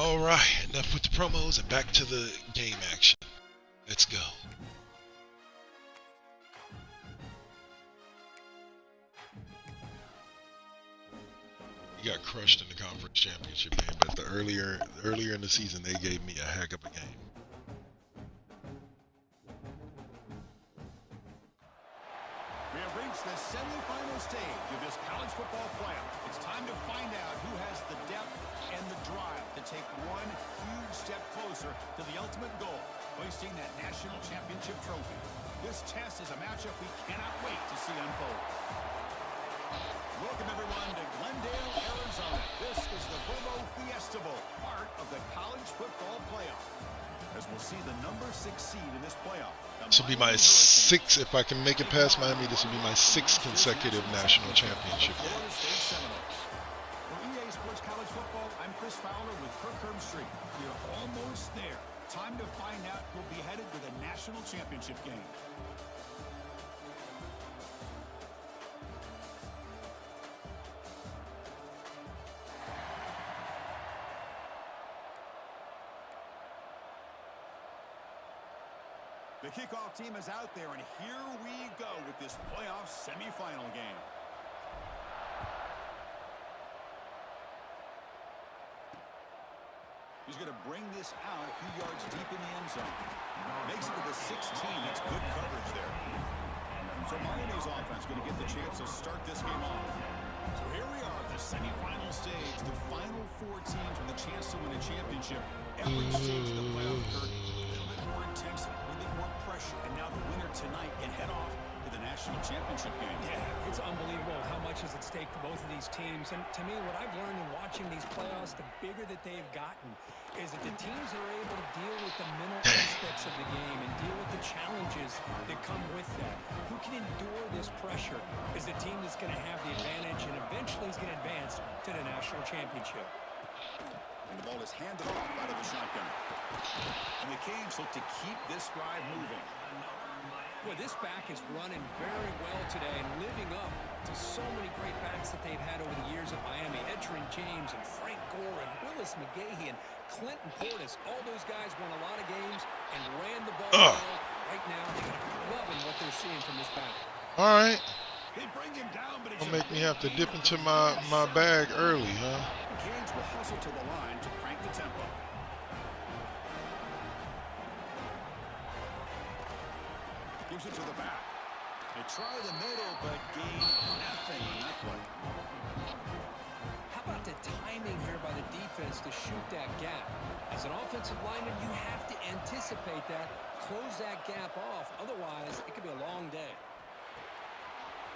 All right, enough with the promos and back to the game action. Let's go. We got crushed in the conference championship game, but earlier in the season, they gave me a heck of a game. We have reached the semifinal stage of this college football playoff. It's time to find out who has the depth and the drive to take one huge step closer to the ultimate goal, hoisting that national championship trophy. This test is a matchup we cannot wait to see unfold. Welcome, everyone, to Glendale, Arizona. This is the Bobo Fiesta Bowl, part of the college football playoff. As we'll see the number 6 seed in this playoff. This will be my 6th, if I can make it past Miami, this will be my 6th consecutive national championship game. For EA Sports College Football, I'm Chris Fowler with Kirk Street. We're almost there. Time to find out who'll be headed to the national championship game. The kickoff team is out there, and here we go with this playoff semifinal game. He's going to bring this out a few yards deep in the end zone. Makes it to the 16. That's good coverage there. So Miami's offense going to get the chance to start this game off. So here we are, the semifinal stage. The final 4 teams with a chance to win a championship. Every stage of the playoff, Kirk, a little bit more intensity, a little bit more pressure. And now the winner tonight can head off to the national championship game. Yeah, it's unbelievable how much is at stake for both of these teams. And to me, what I've learned in watching these playoffs, the bigger that they've gotten, is that the teams that are able to deal with the mental aspects of the game and deal with the challenges that come with that. Who can endure this pressure is the team that's going to have the advantage and eventually is going to advance to the national championship. And the ball is handed off out of the shotgun. And the Canes look to keep this drive moving. Boy, this back is running very well today and living up to so many great backs that they've had over the years at Miami. Edgerrin James and Frank Gore and Willis McGahee and Clinton Portis. All those guys won a lot of games and ran the ball well. Right now, they're loving what they're seeing from this back. All right. They bring him down, but Don't make me have to dip into my bag early, huh? Canes will hustle to the line to crank the tempo. Gives it to the back. They try the middle, but gain nothing on that play. How about the timing here by the defense to shoot that gap? As an offensive lineman, you have to anticipate that, close that gap off. Otherwise, it could be a long day.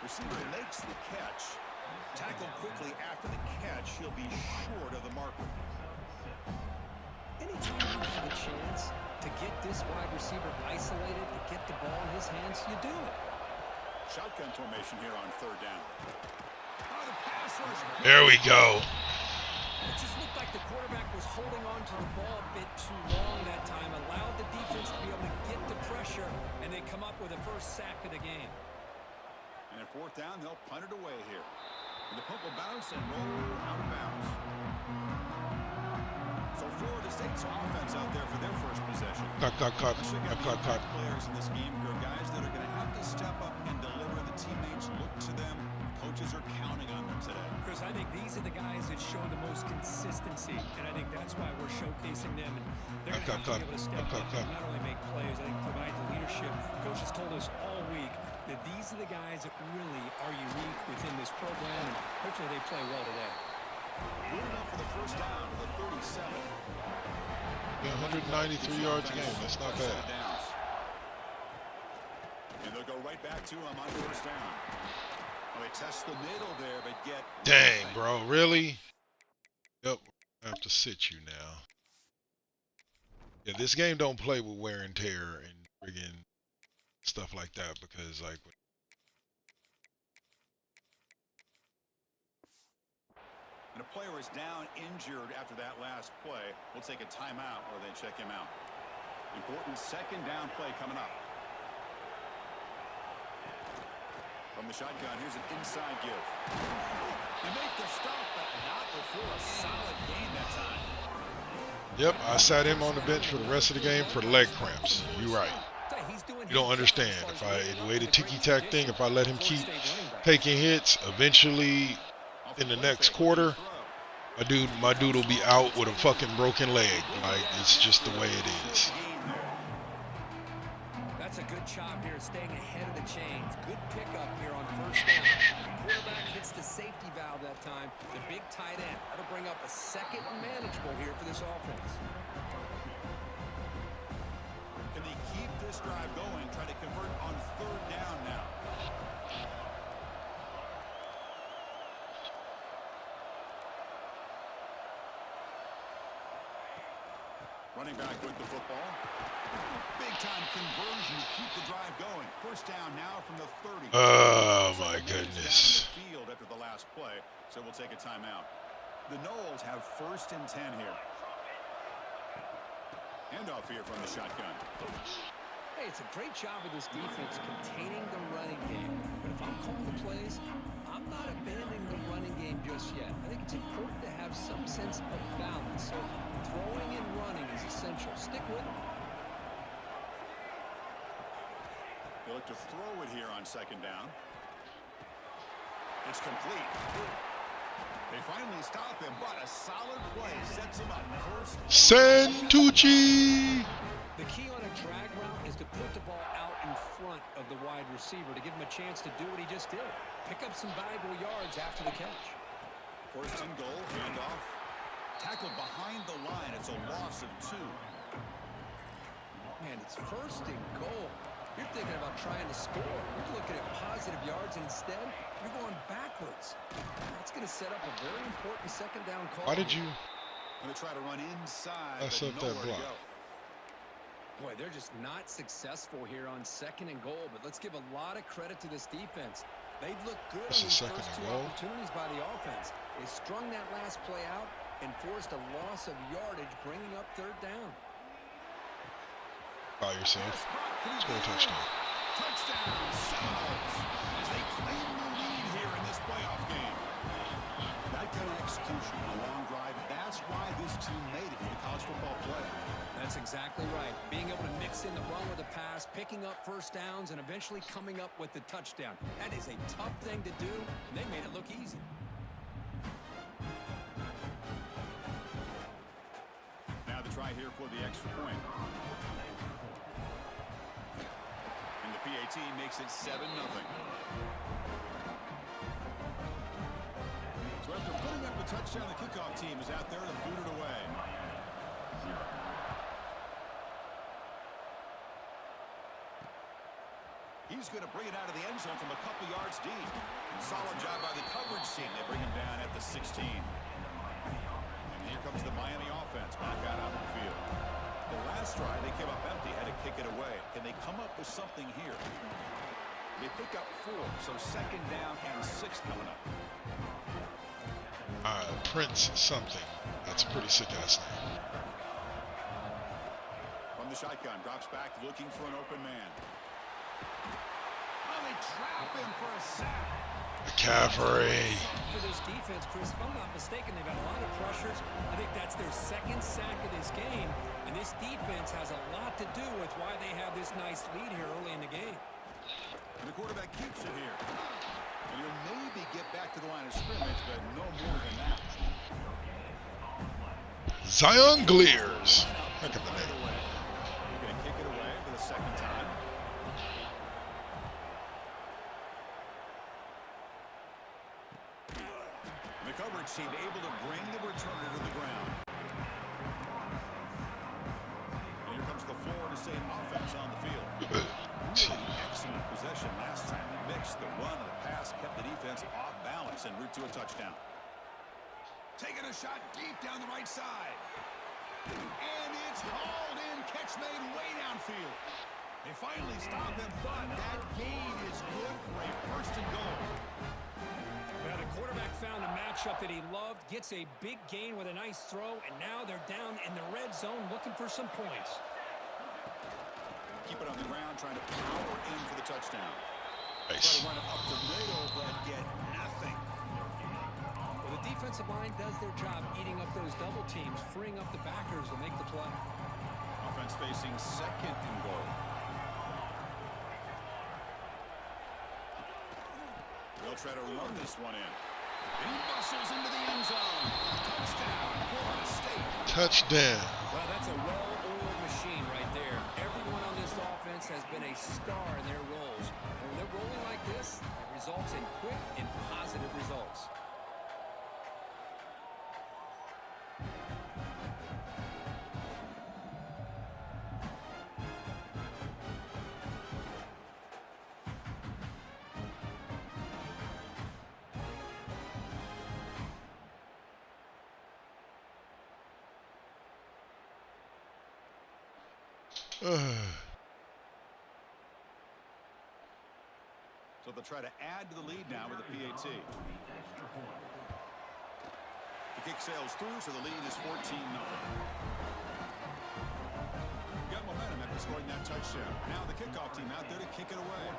Receiver makes the catch. Tackled quickly after the catch. He'll be short of the marker. Anytime you have a chance to get this wide receiver isolated, to get the ball in his hands, you do it. Shotgun formation here on 3rd down. Oh, the pass rush. There we go. It just looked like the quarterback was holding on to the ball a bit too long that time, allowed the defense to be able to get the pressure, and they come up with the first sack of the game. And at 4th down, they'll punt it away here. And the punt will bounce and roll out of bounds. So Florida State's offense out there for their first possession. Cut. Players in this game are guys that are going to have to step up and deliver. The teammates look to them. Coaches are counting on them today. Chris, I think these are the guys that show the most consistency, and I think that's why we're showcasing them. And they're going to be able to step up and not only make plays, I think provide the leadership. Coaches told us all week that these are the guys that really are unique within this program, and hopefully they play well today. Moving up for the first down to the 37. Yeah, 193 yards a game. That's not bad. And they'll go right back to him on 1st down. Well, they test the middle there, but get... Dang, bro. Really? Yep. I have to sit you now. Yeah, this game don't play with wear and tear and friggin' stuff like that because, like... And a player is down injured after that last play. We'll take a timeout or they check him out. Important 2nd down play coming up. From the shotgun, here's an inside give. They make the stop, but not before a solid gain that time. Yep, I sat him on the bench for the rest of the game for the leg cramps. You're right. You don't understand. The way the ticky-tack thing, if I let him keep taking hits, eventually in the next quarter, my dude will be out with a fucking broken leg. Like, it's just the way it is. That's a good job here, staying ahead of the chains. Good pickup here on first down. The quarterback hits the safety valve that time. The big tight end. That'll bring up a second and manageable here for this offense. Can they keep this drive going, try to convert on third down now? Running back with the football. Big-time conversion to keep the drive going. First down now from the 30. Oh, my goodness. Field after the last play, so we'll take a timeout. The Noles have first and 10 here. Handoff here from the shotgun. Hey, it's a great job of this defense containing the running game. But if I'm calling the plays, I'm not abandoning the running game just yet. I think it's important to have some sense of balance. So throwing and running is essential. Stick with it. They look to throw it here on second down. It's complete. They finally stop him, but a solid play sets him up. Santucci! The key on a drag route is to put the ball out in front of the wide receiver to give him a chance to do what he just did. Pick up some valuable yards after the catch. First and goal, handoff. Tackled behind the line. It's a loss of 2. Man, it's first and goal. You're thinking about trying to score. You're looking at positive yards, and instead, you're going backwards. That's going to set up a very important second down call. Why did you Going to try to run inside, mess but up that nowhere to block? go. Boy, they're just not successful here on second and goal, but let's give a lot of credit to this defense. They've looked good This on is these second first and 2 goal. opportunities by the offense. They strung that last play out and forced a loss of yardage, bringing up third down. By yourself. Score a touchdown. Touchdown, Seminoles, as they claim the lead here in this playoff game. That kind of execution on a long drive, that's why this team made it in the college football playoff. That's exactly right. Being able to mix in the run with the pass, picking up first downs, and eventually coming up with the touchdown. That is a tough thing to do, and they made it look easy. Now the try here for the extra point. And the PAT makes it 7-0. So after putting up a touchdown, the kickoff team is out there to boot it away. He's going to bring it out of the end zone from a couple yards deep. Solid job by the coverage team. They bring him down at the 16. And here comes the Miami offense back out on the field. The last drive, they came up empty, had to kick it away. Can they come up with something here? They pick up 4, so second down and 6 coming up. Prince something. That's a pretty sick-ass name. From the shotgun, drops back, looking for an open man. Oh, they trap him for a sack. McCaffrey. For this defense, Chris, if I'm not mistaken, they've got a lot of pressures. I think that's their second sack of this game, and this defense has a lot to do with why they have this nice lead here early in the game. And the quarterback keeps it here. And he'll maybe get back to the line of scrimmage, but no more than that. Zion Glears. Heck of a name. They're going to kick it away for the second time. And the coverage team able to bring the returner to the ground. And here comes the Florida State offense on the field. Really excellent possession last time. They mixed the run and the pass, kept the defense off balance en route to a touchdown. Taking a shot deep down the right side. And it's hauled in. Catch made way downfield. They finally stop him, but that gain is good for a first and goal. Well, the quarterback found a matchup that he loved, gets a big gain with a nice throw, and now they're down in the red zone looking for some points. Keep it on the ground, trying to power in for the touchdown. Nice. Try to run it up the middle, but get nothing. Well, the defense offensive line does their job eating up those double teams, freeing up the backers to make the play. Offense facing second and goal. They'll try to run this one in. And he bustles into the end zone. Touchdown, Florida State. Touchdown. Well, that's a well-oiled machine right there. Everyone on this offense has been a star in their roles. And when they're rolling like this, it results in quick and positive results. So they'll try to add to the lead now with a PAT. The kick sails through, so the lead is 14-0. Got momentum after scoring that touchdown. Now the kickoff team out there to kick it away.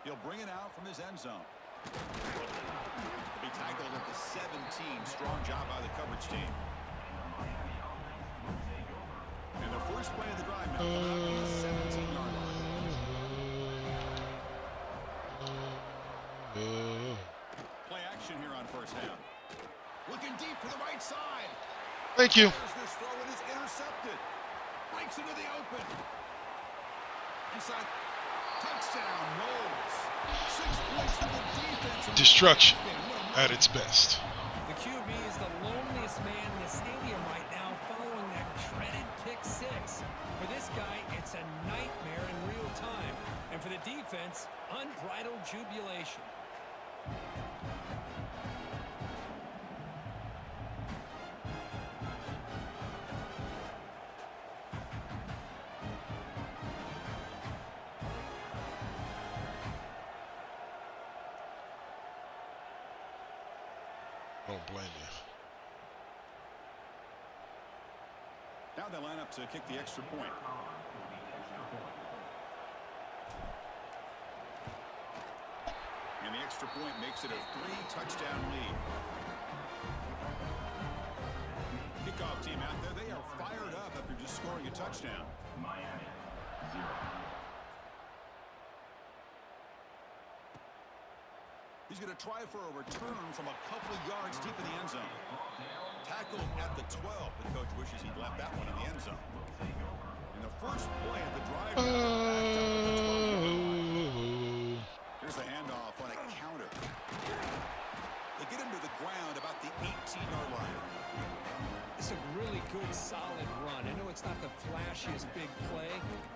He'll bring it out from his end zone. He'll be tackled at the 17. Strong job by the coverage team. And the first play of the drive now coming up from the 17-yard line. Play action here on first down. Looking deep to the right side. Thank you. This throw and is intercepted. Breaks into the open. Inside. Touchdown, Knowles. 6 points for the defense. Destruction at its best. The QB is the loneliest man in the stadium right now following that dreaded pick six. For this guy, it's a nightmare in real time. And for the defense, unbridled jubilation. Don't blame you. Now they line up to kick the extra point. And the extra point makes it a 3-touchdown lead. Kickoff team out there, they are fired up after just scoring a touchdown. He's going to try for a return from a couple of yards deep in the end zone. Tackled at the 12. The coach wishes he'd left that one in the end zone. In the first play of the drive. Here's the handoff on a counter. They get him to the ground about the 18-yard line. It's a really good, solid run. I know it's not the flashiest big play,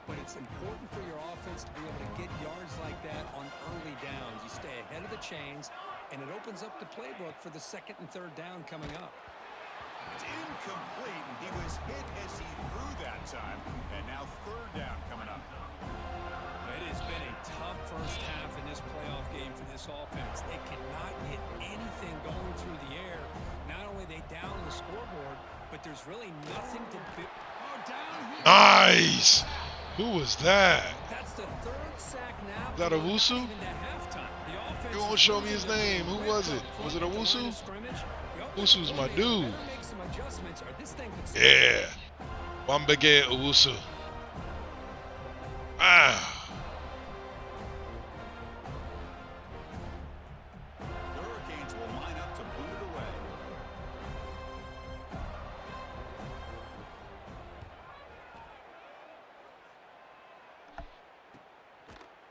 but it's important for your offense to be able to get yards like that on early downs. You stay ahead of the chains, and it opens up the playbook for the second and third down coming up. It's incomplete. He was hit as he threw that time, and now third down coming up. It has been a tough first half in this playoff game for this offense. They cannot get anything going through the air. Not only are they down the scoreboard, but there's really nothing to do. Oh, down here. Nice. Who was that? That's the third sack now. Is that Owusu? You won't show me his name. Who was it? Was it Owusu? Owusu's my dude. Yeah. Wambege Owusu. Ah. The Hurricanes will line up to boot it away.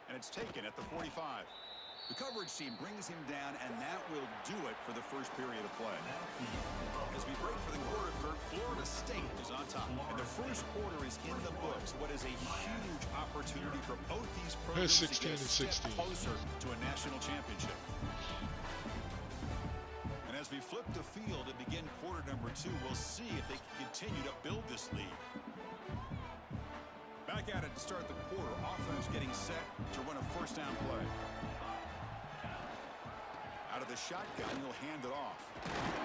And it's taken at the 45. The coverage team brings him down, and that will do it for the first period of play. As we break for the quarter, Florida State is on top. And the first quarter is in the books. What is a huge opportunity for both these programs to get a step closer to a national championship. And as we flip the field and begin quarter number 2, we'll see if they can continue to build this lead. Back at it to start the quarter. Offense getting set to run a first down play. Out of the shotgun, he'll hand it off.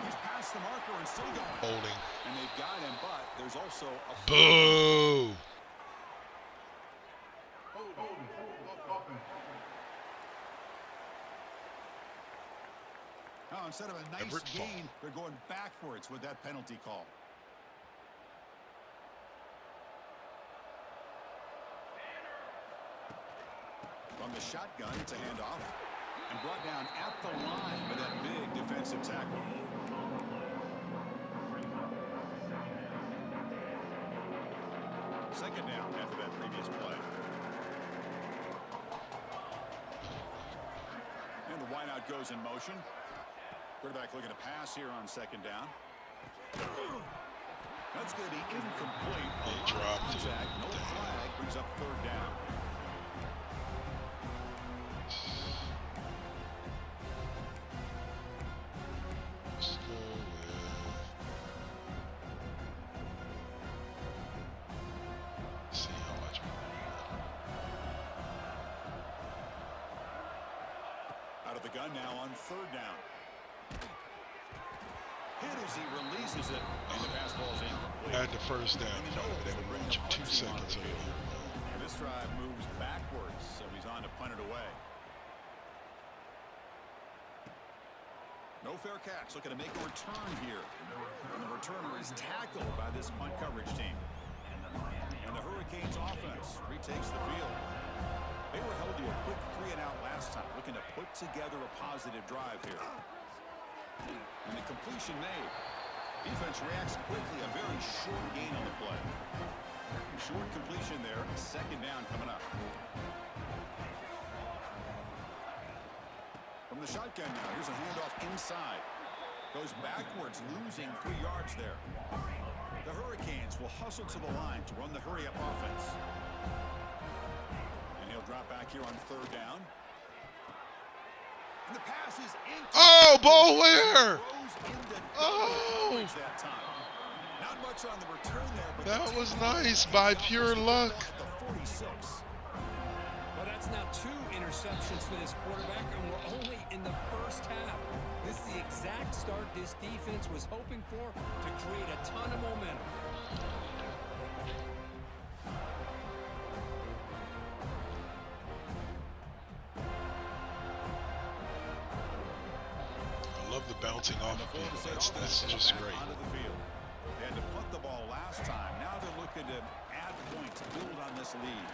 He's past the marker and still going. Holding. And they've got him, but there's also a... Boo. Oh, instead of a nice Everett fall. gain, they're going backwards with that penalty call. From the shotgun, it's a handoff. And brought down at the line by that big defensive tackle. Second down after that previous play. And the wideout goes in motion. Quarterback looking to pass here on second down. That's going to be incomplete. They dropped it. Contact, no flag, brings up third down. Let's go with... See how much more. Out of the gun now on third down. Hit as he releases it, and the pass ball is incomplete. Had the first down, you know, they would reach 2 seconds over here. And this drive moves backwards, so he's on to punt it away. No fair catch, looking to make a return here. And the returner is tackled by this punt coverage team. And the Hurricanes offense retakes the field. They were held to a quick 3-and-out last time, looking to put together a positive drive here. And the completion made. Defense reacts quickly, a very short gain on the play. Short completion there, second down coming up. From the shotgun now, here's a handoff inside. Goes backwards, losing 3 yards there. The Hurricanes will hustle to the line to run the hurry-up offense. And he'll drop back here on third down. And the pass is incomplete. Oh, ball where? Oh! That time. Not much on the return there, but That was nice by pure luck. the 46. Well, that's now 2 interceptions for this quarterback, and we're only in the first half. This is the exact start this defense was hoping for to create a ton of momentum. I love the bouncing off of people. That's just great. Onto the field. They had to punt the ball last time. Now they're looking to add points, build on this lead.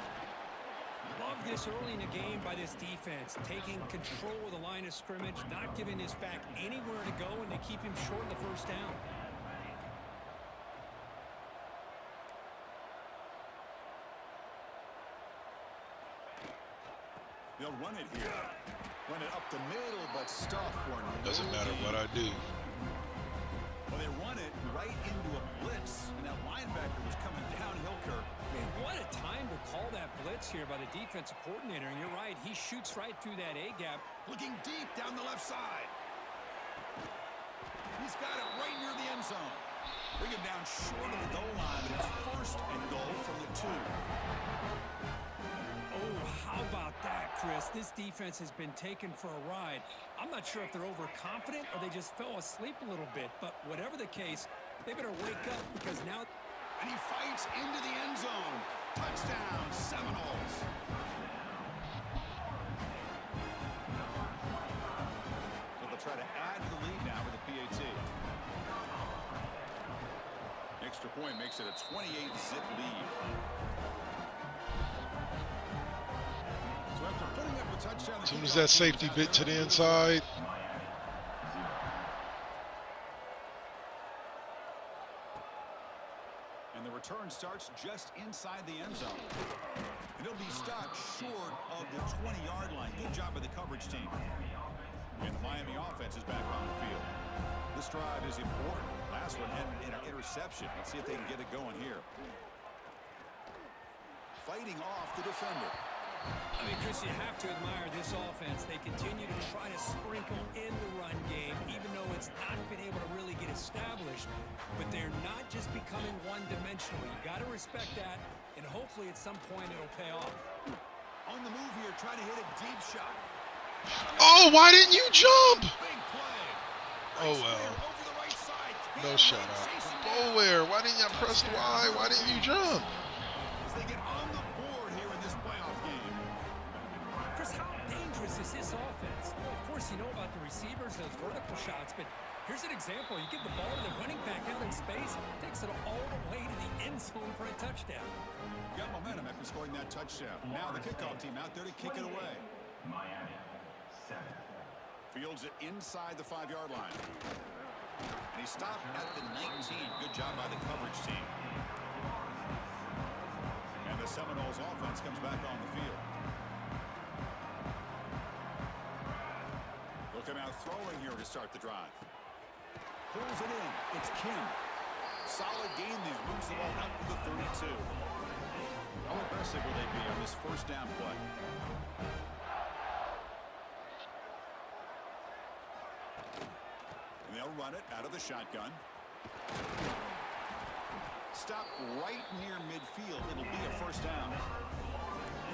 Love this early in the game by this defense, taking control of the line of scrimmage, not giving this back anywhere to go, and they keep him short of the first down. They'll run it here. Run it up the middle, but stuff for no Doesn't matter gain. what I do. Well, they run it right into a blitz, and that linebacker was coming downhill, Kirk. Man, what a time to call that blitz here by the defensive coordinator. And you're right, he shoots right through that A-gap. Looking deep down the left side. He's got it right near the end zone. Bring him down short of the goal line, but it's first and goal from the 2. Oh, how about that, Chris? This defense has been taken for a ride. I'm not sure if they're overconfident or they just fell asleep a little bit, but whatever the case, they better wake up because now... And he fights into the end zone. Touchdown, Seminoles. So they'll try to add to the lead now with a PAT. Extra point makes it a 28-zip lead. So after putting up a touchdown... As soon as that safety bit to the inside, And the return starts just inside the end zone. And he'll be stopped short of the 20-yard line. Good job by the coverage team. And the Miami offense is back on the field. This drive is important. Last one ended in an interception. Let's see if they can get it going here. Fighting off the defender. I mean, Chris, you have to admire this offense. They continue to try to sprinkle in the run game, even though it's not been able to really get established. But they're not just becoming one-dimensional. You got to respect that, and hopefully at some point it'll pay off. On the move here, trying to hit a deep shot. oh, why didn't you jump? Big play. Oh, well. Over the right side. No shout out. Bowler, why didn't you press Y? Why didn't you jump? As they get on the board here in this playoff game. Chris, how dangerous is this offense? Well, of course, you know about the receivers, those vertical shots, but here's an example. You give the ball to the running back out in space, takes it all the way to the end zone for a touchdown. Got momentum after scoring that touchdown. Now the kickoff team out there to kick it away. Miami, 7. Fields it inside the 5-yard line. And he stopped at the 19. Good job by the coverage team. And the Seminoles offense comes back on the field. They'll come out throwing here to start the drive. Pulls it in. It's Kim. Solid gain there. Moves the ball up to the 32. How aggressive will they be on this first down play? And they'll run it out of the shotgun. Stop right near midfield. It'll be a first down.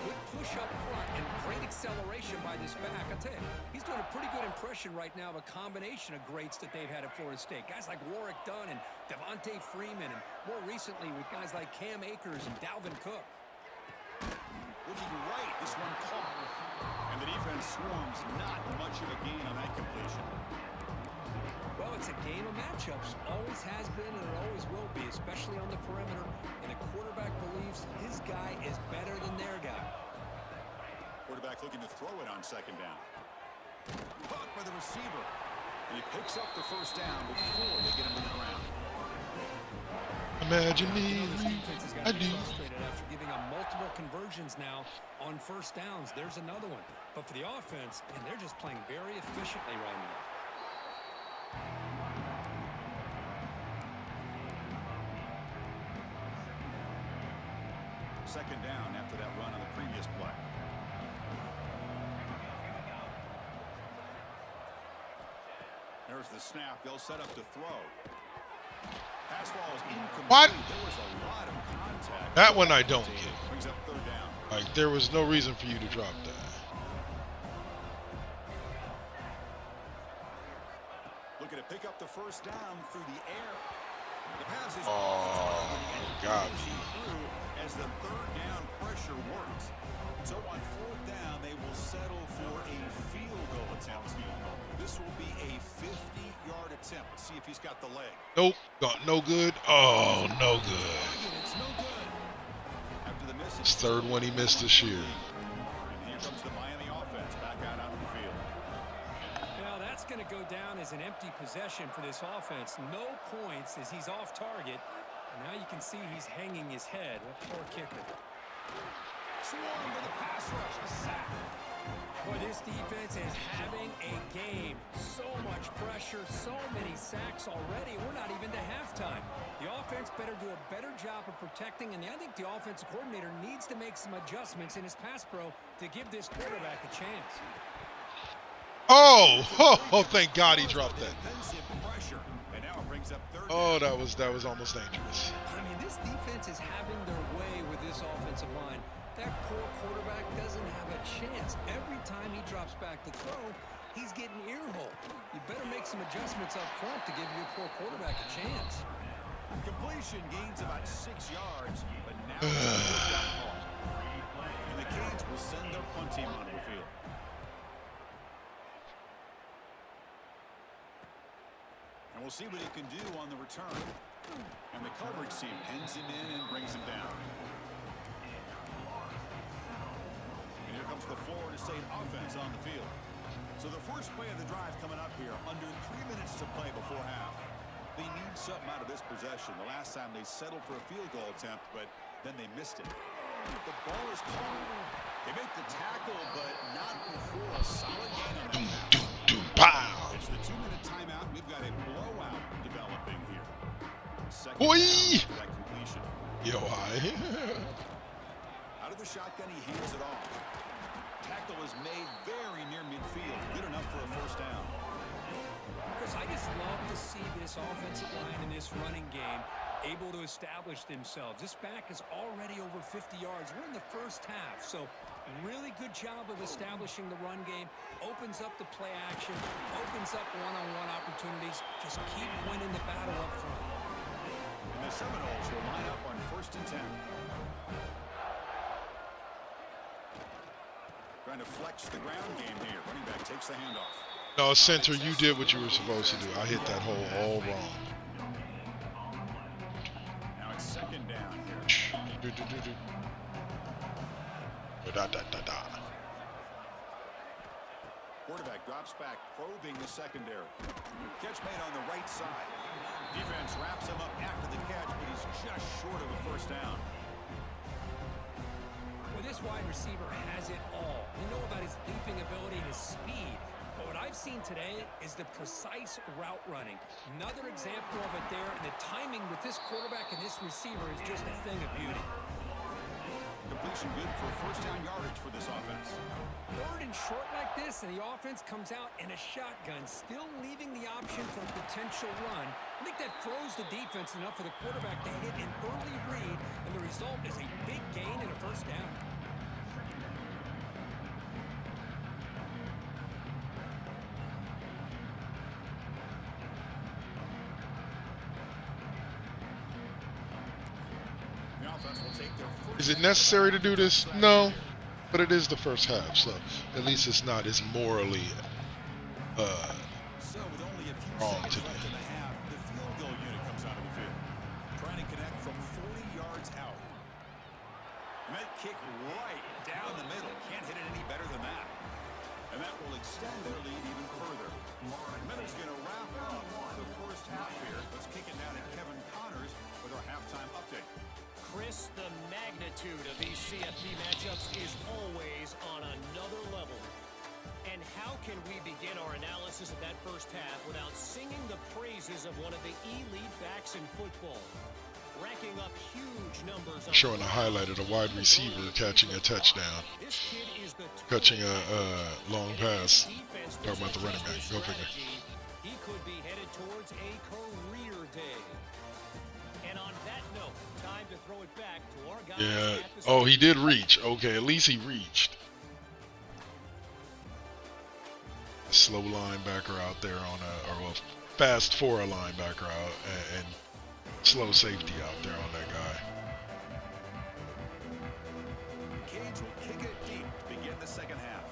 Good push up front and great acceleration by this back. I tell you, he's doing a pretty good impression right now of a combination of greats that they've had at Florida State. Guys like Warwick Dunn and Devontae Freeman, and more recently with guys like Cam Akers and Dalvin Cook. Looking right, this one caught. And the defense swarms. Not much of a gain on that completion. Well, it's a game of matchups. Always has been and it always will be, especially on the perimeter. And the quarterback believes his guy is better than their guy. Quarterback looking to throw it on second down. Caught by the receiver. And he picks up the first down before they get him to the ground. Imagine me. I do. Frustrated after giving up multiple conversions now on first downs. There's another one. But for the offense, and they're just playing very efficiently right now. Second down after that run on the previous play. There's the snap. They'll set up to throw. Pass ball is incomplete. What? There was a lot of contact. That one I don't get. Brings up third down. Like, there was no reason for you to drop that. Looking to pick up the first down through the air. The pass is God. as the third down pressure works. So on fourth down, they will settle for a field goal attempt. This will be a 50-yard attempt. Let's see if he's got the leg. Nope. No good. Oh, no good. It's no good. After the miss, It's third one he missed this year. and here comes the Miami offense back out onto the field. Now that's going to go down as an empty possession for this offense. No points as he's off target. And now you can see he's hanging his head. What poor kicker. Swarm to the pass rush. A sack. Boy, this defense is having a game. So much pressure, so many sacks already. We're not even to halftime. The offense better do a better job of protecting, and I think the offensive coordinator needs to make some adjustments in his pass pro to give this quarterback a chance. Oh, thank God he dropped that. Defensive pressure. And now it brings up third Oh, down. that was almost dangerous. I mean, this defense is having their way with this offensive line. That poor quarterback doesn't have a chance. Every time he drops back to throw, he's getting earhole. You better make some adjustments up front to give your poor quarterback a chance. Completion gains about 6 yards, but now it's a third down call. And the Canes will send their punt team onto the field. And we'll see what he can do on the return. And the coverage team pins him in and brings him down. And here comes the Florida State offense on the field. So the first play of the drive coming up here, under 3 minutes to play before half. They need something out of this possession. The last time they settled for a field goal attempt, but then they missed it. The ball is called. They make the tackle, but not before a solid gain on that pass. Pow! It's the 2-minute timeout. We've got a blowout developing here. Second Boy! down after that completion. Yo, hi. Out of the shotgun, he hands it off. Tackle is made very near midfield. Good enough for a first down. Chris, I just love to see this offensive line in this running game able to establish themselves. This back is already over 50 yards. We're in the first half, so really good job of establishing the run game. Opens up the play action, opens up one-on-one opportunities. Just keep winning the battle up front. And the Seminoles will line up on 1st and 10. Trying to flex the ground game here. Running back takes the handoff. No, center, you did what you were supposed to do. I hit that hole all wrong. Now it's second down here. Quarterback drops back, probing the secondary. Catch made on the right side. Defense wraps him up after the catch, but he's just short of a first down. Well, this wide receiver has it all. You know about his leaping ability and his speed. But what I've seen today is the precise route running. Another example of it there, and the timing with this quarterback and this receiver is just a thing of beauty. Completion good for first down yardage for this offense. Third and short like this, and the offense comes out in a shotgun, still leaving the option for a potential run. I think that throws the defense enough for the quarterback to hit an early read, and the result is a big gain and a first down. Is it necessary to do this? No, but it is the first half, so at least it's not as morally wrong to do. The field goal unit comes out of the field, trying to connect from 40 yards out. Met kick right down the middle. Can't hit it any better than that. And that will extend their lead even further. Minutes going to wrap up the first half here. Let's kick it down to Kevin Connors with our halftime update. Chris, the magnitude of these CFP matchups is always on another level. And how can we begin our analysis of that first half without singing the praises of one of the elite backs in football? Racking up huge numbers. Showing a highlight of the wide receiver catching a touchdown. Catching a long pass. Talking about the running back. Go figure. He could be headed towards a career day. And on that note, time to throw it back to our guys. Yeah. Oh, he did reach. Okay, at least he reached. A slow linebacker out there on or fast for a linebacker out, and slow safety out there on that guy. Cage will kick it deep to begin the second half.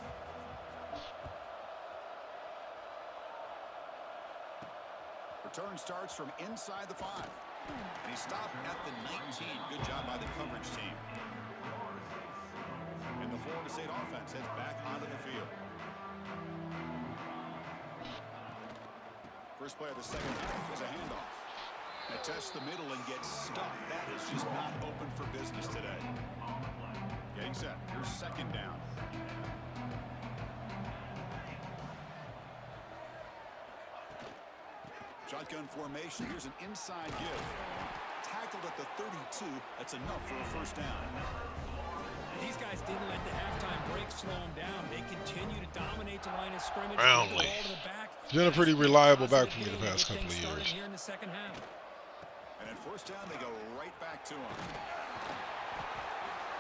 Return starts from inside the 5. And he stopped at the 19. Good job by the coverage team. And the Florida State offense heads back onto the field. First play of the second half is a handoff. They test the middle and get stuffed. That is just not open for business today. Getting set. Here's second down. Shotgun formation. Here's an inside give. Tackled at the 32. That's enough for a first down. These guys didn't let the halftime break slow them down. They continue to dominate the line of scrimmage. Brownlee. He's been a pretty reliable back for me the past couple of years. Here in the second half. And at first down, they go right back to him.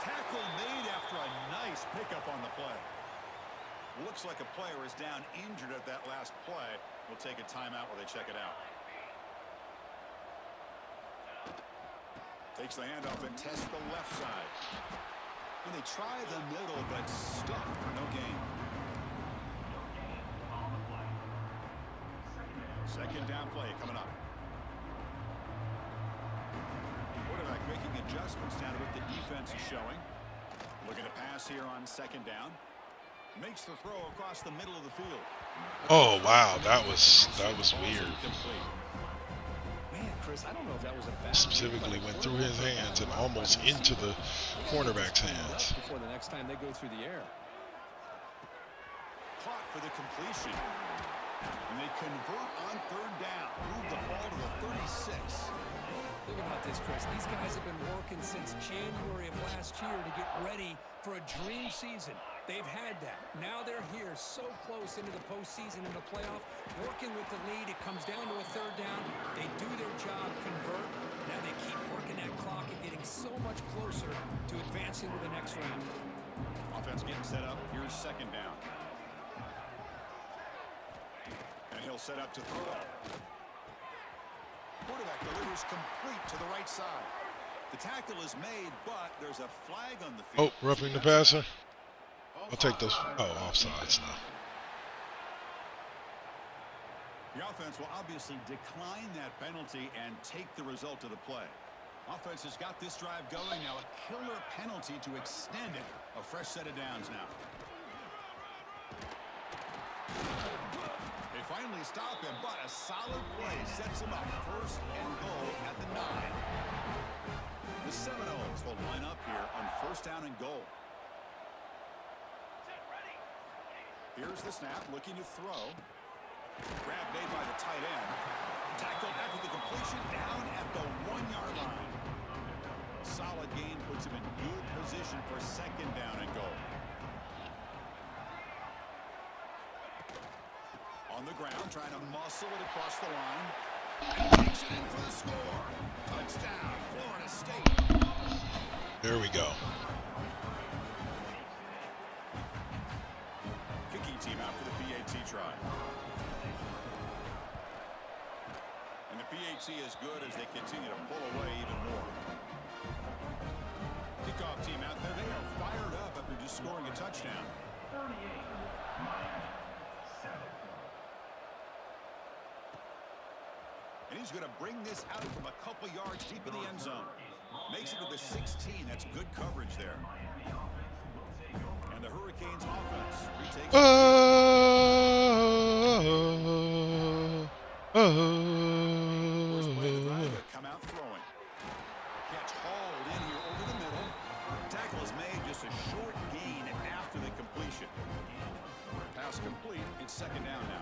Tackle made after a nice pickup on the play. Looks like a player is down injured at that last play. We'll take a timeout while they check it out. Takes the handoff and tests the left side. And they try the middle, but stuffed for no gain. Second down play coming up. Quarterback making adjustments down to what the defense is showing. Looking to pass here on second down. Makes the throw across the middle of the field. Oh wow, that was weird. Man, Chris, I don't know if that was a bad Specifically went through his hands and almost into the cornerback's hands. Before the next time they go through the air. Clock for the completion. And they convert on third down. Move the ball to the 36. Think about this, Chris. These guys have been working since January of last year to get ready for a dream season. They've had that. Now they're here so close into the postseason and the playoff, working with the lead. It comes down to a third down. They do their job, convert. Now they keep working that clock and getting so much closer to advancing to the next round. Offense getting set up. Here's second down. And he'll set up to throw. Quarterback delivers complete to the right side. The tackle is made, but there's a flag on the field. Oh, roughing the passer. I'll take those. Oh, offsides now. The offense will obviously decline that penalty and take the result of the play. Offense has got this drive going now. A killer penalty to extend it. A fresh set of downs now. They finally stop him, but a solid play sets him up. First and goal at the 9. The Seminoles will line up here on first down and goal. Here's the snap, looking to throw. Grab made by the tight end. Tackled after the completion, down at the 1-yard line. Solid gain puts him in good position for second down and goal. On the ground, trying to muscle it across the line. And he takes it in for the score. Touchdown, Florida State. There we go. Kicking team out for the PAT try. And the PAT is good as they continue to pull away even more. Kickoff team out there. They are fired up after just scoring a touchdown. 38, Miami, 7. And he's going to bring this out from a couple yards deep in the end zone. Makes it to the 16. That's good coverage there. And the Hurricanes offense retakes. First play of the drive, they come out throwing. Catch hauled in here over the middle. Tackle is made, just a short gain after the completion. Pass complete. It's second down now.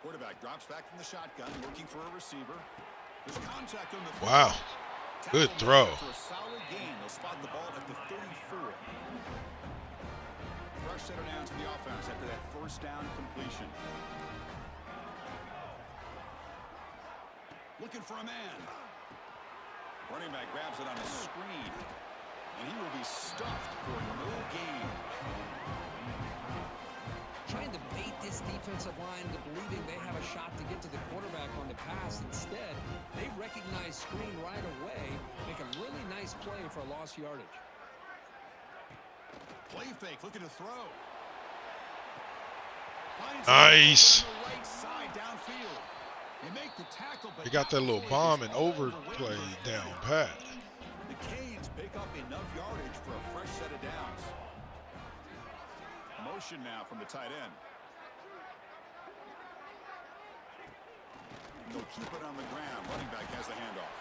Quarterback drops back from the shotgun, looking for a receiver. There's contact on the field. Wow. Good throw. For a solid gain, they'll spot the ball at the 34. Fresh set of downs for the offense after that first down completion. Looking for a man. Running back grabs it on a screen, and he will be stuffed for no gain. Trying to bait this defensive line into believing they have a shot to get to the quarterback on the pass. Instead, they recognize screen right away, make a really nice play for a lost yardage. Play fake, looking to throw. Nice. On the right side downfield. They make the tackle, but They got that little bomb and overplay down pat. The Canes pick up enough yardage for a fresh set of downs. Motion now from the tight end. They'll keep it on the ground. Running back has the handoff.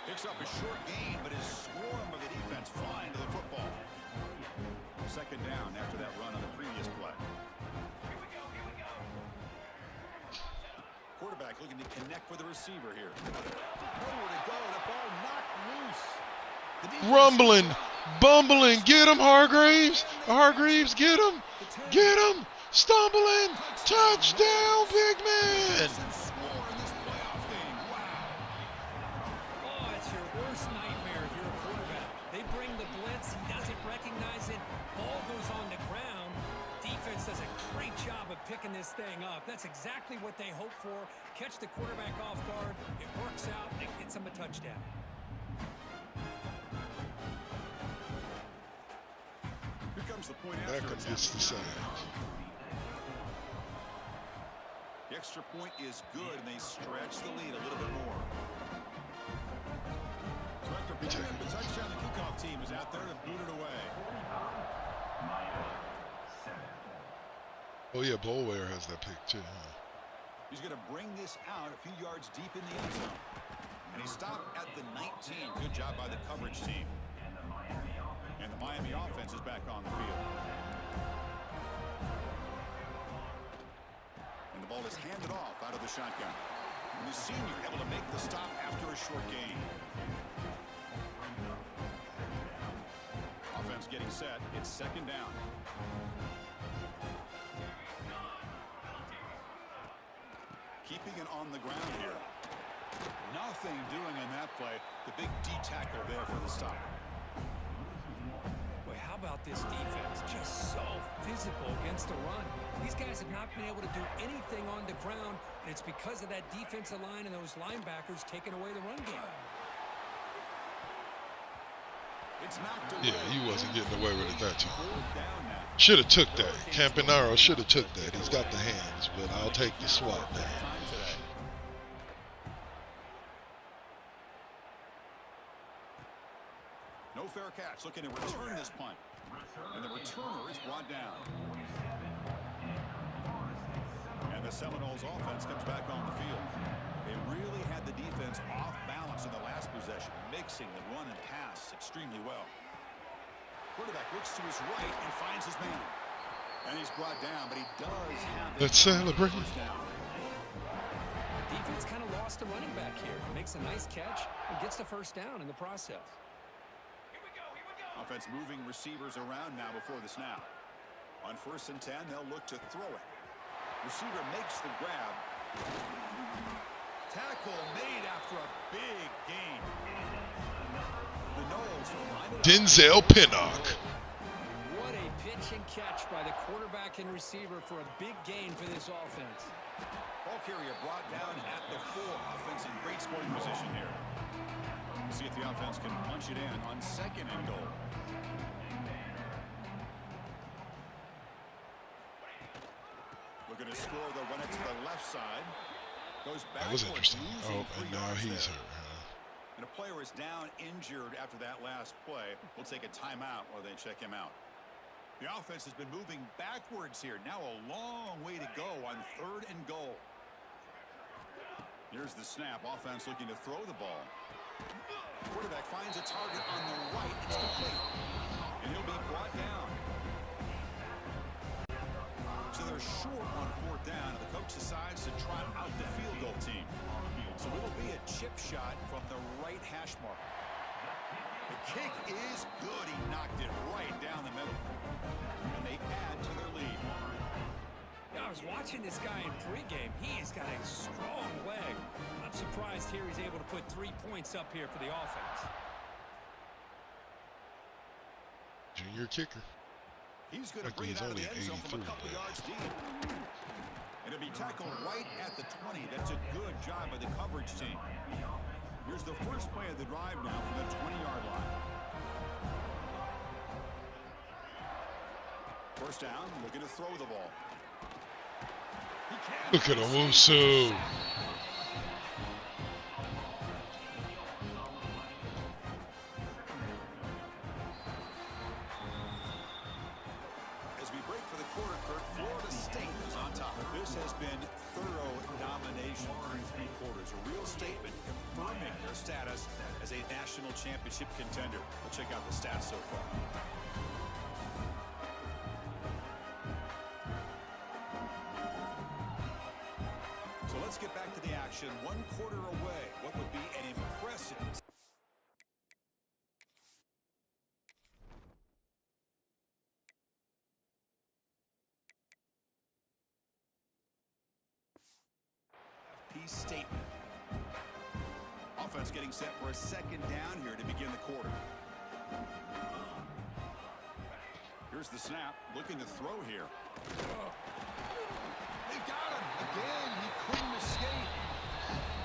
Picks up a short gain, but his swarm of the defense flying to the football. Second down after that run on the previous play. Quarterback looking to connect with the receiver here. Nowhere to go. The ball knocked loose. Rumbling, bumbling. Get him, Hargreaves. Hargreaves, get him. Get him. Stumbling. Touchdown, big man. Oh, it's your worst nightmare if you're a quarterback. They bring the blitz. He doesn't recognize it. Ball goes on the ground. Defense does a great job of picking this thing up. That's exactly what they hope for. Catch the quarterback off guard. It works out. It gets him a touchdown. Here comes the point after Beckham gets the sack. The extra point is good, and they stretch the lead a little bit more. So after picking up the touchdown, the kickoff team is out there to boot it away. Oh, yeah, Bolware has that pick, too, huh? He's going to bring this out a few yards deep in the end zone. And he stopped at the 19. Good job by the coverage team. And the Miami offense is back on the field. And the ball is handed off out of the shotgun. And the senior able to make the stop after a short gain. Offense getting set. It's second down. Keeping it on the ground here. Nothing doing in that play. The big D tackle there for the stop. Boy, how about this defense? Just so physical against the run. These guys have not been able to do anything on the ground, and it's because of that defensive line and those linebackers taking away the run game. It's knocked away. Yeah, he wasn't getting away with it that time. Fourth down now. Should have took that. Campanaro should have took that. He's got the hands, but I'll take the swat down. Time today. No fair catch. Looking to return this punt. And the returner is brought down. And the Seminoles offense comes back on the field. They really had the defense off balance in the last possession, mixing the run and pass extremely well. Quarterback looks to his right and finds his man. And he's brought down, but he does have Let's celebrate. first down. Defense kind of lost a running back here. Makes a nice catch and gets the first down in the process. Offense moving receivers around now before the snap. On 1st and 10, they'll look to throw it. Receiver makes the grab. Tackle made after a big gain. The Noles line it up. Denzel Pinnock. What a pitch and catch by the quarterback and receiver for a big gain for this offense. Ball carrier brought down at the 4. Offense in great scoring position here. We'll see if the offense can punch it in on 2nd and goal. Looking to score, they'll run it to the left side. Goes back. That was interesting. Oh, and now he's hurt. And a player is down injured after that last play. We'll take a timeout while they check him out. The offense has been moving backwards here. Now a long way to go on 3rd and goal. Here's the snap. Offense looking to throw the ball. Quarterback finds a target on the right. It's complete. And he'll be brought down. So they're short on 4th down, and the coach decides to trot out the field goal team. So it'll be a chip shot from the right hash mark. The kick is good. He knocked it right down the middle. And they add to their lead. Yeah, I was watching this guy in pregame. He has got a strong leg. I'm surprised here he's able to put 3 points up here for the offense. Junior kicker. He's going to Like bring it he's out of the only end zone from a 83, couple but- yards deep. And it'll be tackled right at the 20. That's a good job by the coverage team. Here's the first play of the drive now from the 20-yard line. First down, looking to throw the ball. He can't. Look at Owusu. As we break for the quarter, Kurt, Florida State is on top. This has been thorough domination through 3 quarters. A real statement confirming their status as a national championship contender. We'll check out the stats so far. So let's get back to the action. 1 quarter away. What would be an impressive... Peace statement. Offense getting set for a 2nd down here to begin the quarter. Here's the snap. Looking to throw here. They've got him. Again, he couldn't escape.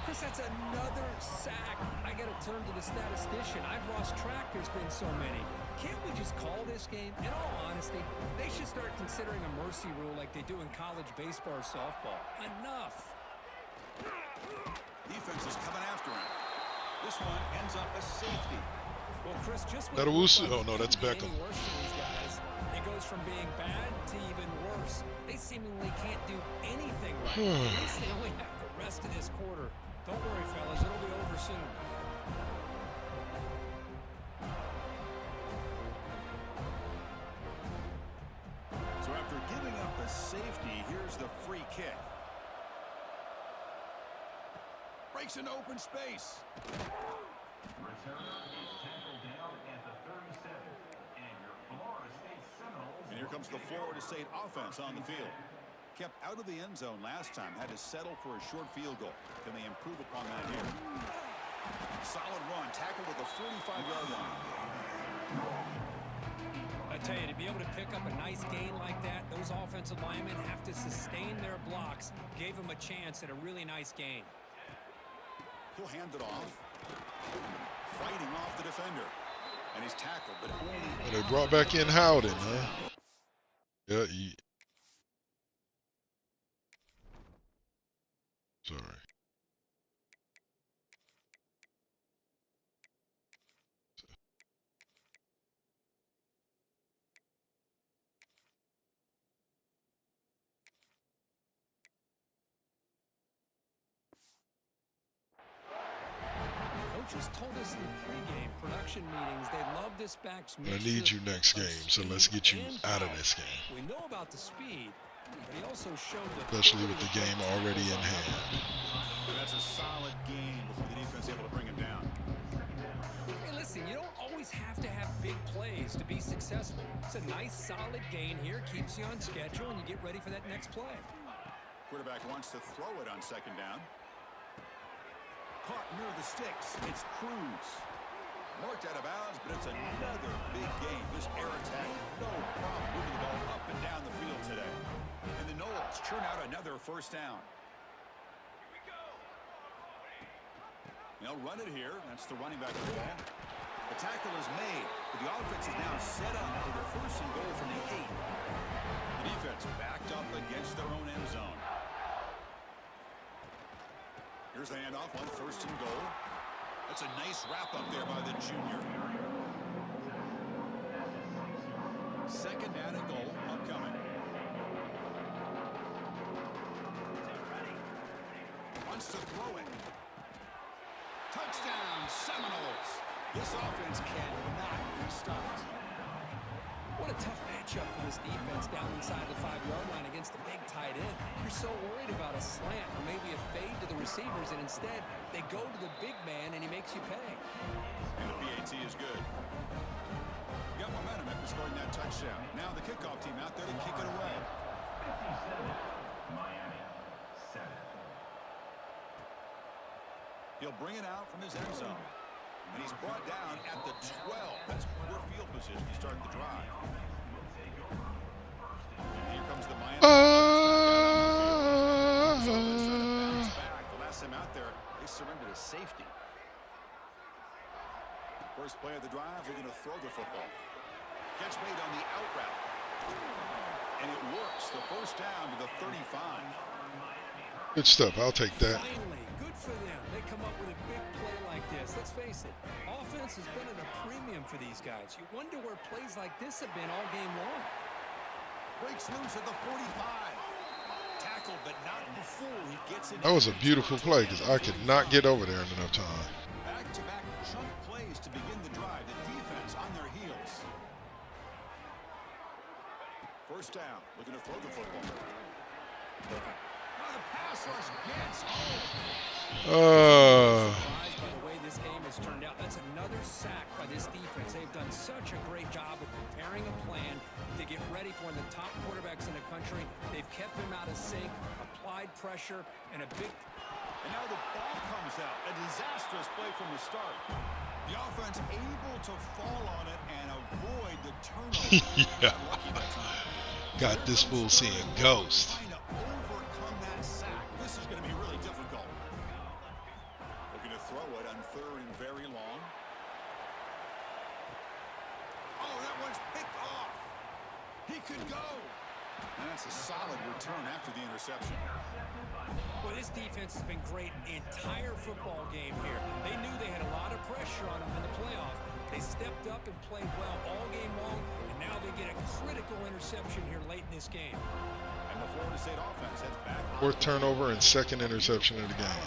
Chris, that's another sack. I got to turn to the statistician. I've lost track. There's been so many. Can't we just call this game? In all honesty, they should start considering a mercy rule like they do in college baseball or softball. Enough. Defense is coming after him. This one ends up a safety. Well, Chris, just That Owusu? Oh, no, that's Beckham. Worse for these guys. It goes from being bad to even worse. They seemingly can't do anything right. At least they only have the rest of this quarter. Don't worry, fellas. It'll be over soon. So after giving up the safety, here's the free kick. Breaks into open space. Returner is tackled down at the 37. And your Florida State Seminoles. And here comes the Florida State offense on the field. Kept out of the end zone last time. Had to settle for a short field goal. Can they improve upon that here? Solid run. Tackled at the 45-yard line. I tell you, to be able to pick up a nice gain like that, those offensive linemen have to sustain their blocks. Gave them a chance at a really nice gain. He'll hand it off. Fighting off the defender. And he's tackled, but only... Oh, they brought back in Howden, huh? Yeah, sorry. Coaches told us in the pregame production meetings they love this back's I need you next game, so let's get you out of this game. We know about the speed, but he also showed the... Especially with the game already in hand. That's a solid game before the defense able to bring him down. Hey, listen, you don't always have to have big plays to be successful. It's a nice, solid gain here, keeps you on schedule, and you get ready for that next play. Quarterback wants to throw it on second down. Caught near the sticks. It's Cruz. Marked out of bounds, but it's another big game. This air attack, no problem moving the ball up and down the field today. And the Knowles churn out another first down. They'll run it here. That's the running back ball. The tackle is made, but the offense is now set up for the first and goal from the 8. The defense backed up against their own end zone. Here's the handoff on first and goal. That's a nice wrap up there by the junior. Second down and goal upcoming. Wants to throw it. Touchdown, Seminoles. This offense cannot be stopped. What a tough matchup for this defense down inside the 5-yard line against the big tight end. You're so worried about a slant or maybe a fade to the receivers, and instead they go to the big man and he makes you pay. And the PAT is good. Got momentum after scoring that touchdown. Now the kickoff team out there to kick it away. 57, Miami, 7. He'll bring it out from his end zone. And he's brought down at the 12. That's poor field position to start the drive. And here comes the Miami. So they're trying to bounce back. The last time out there, they surrendered to safety. First play of the drive, they're going to throw the football. Catch made on the out route. And it works. The first down to the 35. Good stuff. I'll take that. Finally, good for them. They come up with a big play like this. Let's face it, offense has been at a premium for these guys. You wonder where plays like this have been all game long. Breaks loose at the 45. Tackled, but not before he gets in. That was a beautiful play because I could not get over there in enough time. Back-to-back chunk plays to begin the drive. The defense on their heels. First down, looking to throw the football. The pass rush gets Surprised by the way this game has turned out. That's another sack by this defense. They've done such a great job of preparing a plan to get ready for one of the top quarterbacks in the country. They've kept him out of sync, applied pressure, and a big... And now the ball comes out. A disastrous play from the start. The offense able to fall on it and avoid the turnover. Yeah. Got this fool seeing ghost. Trying to overcome that sack. This is going to be really difficult. Looking to throw it on third and very long. Oh, that one's picked off. He could go. And that's a solid return after the interception. Well, this defense has been great the entire football game here. They knew they had a lot of pressure on them in the playoff. They stepped up and played well all game long, and now they get a critical interception here late in this game. And the Florida State offense heads back. Fourth turnover and second interception of the game.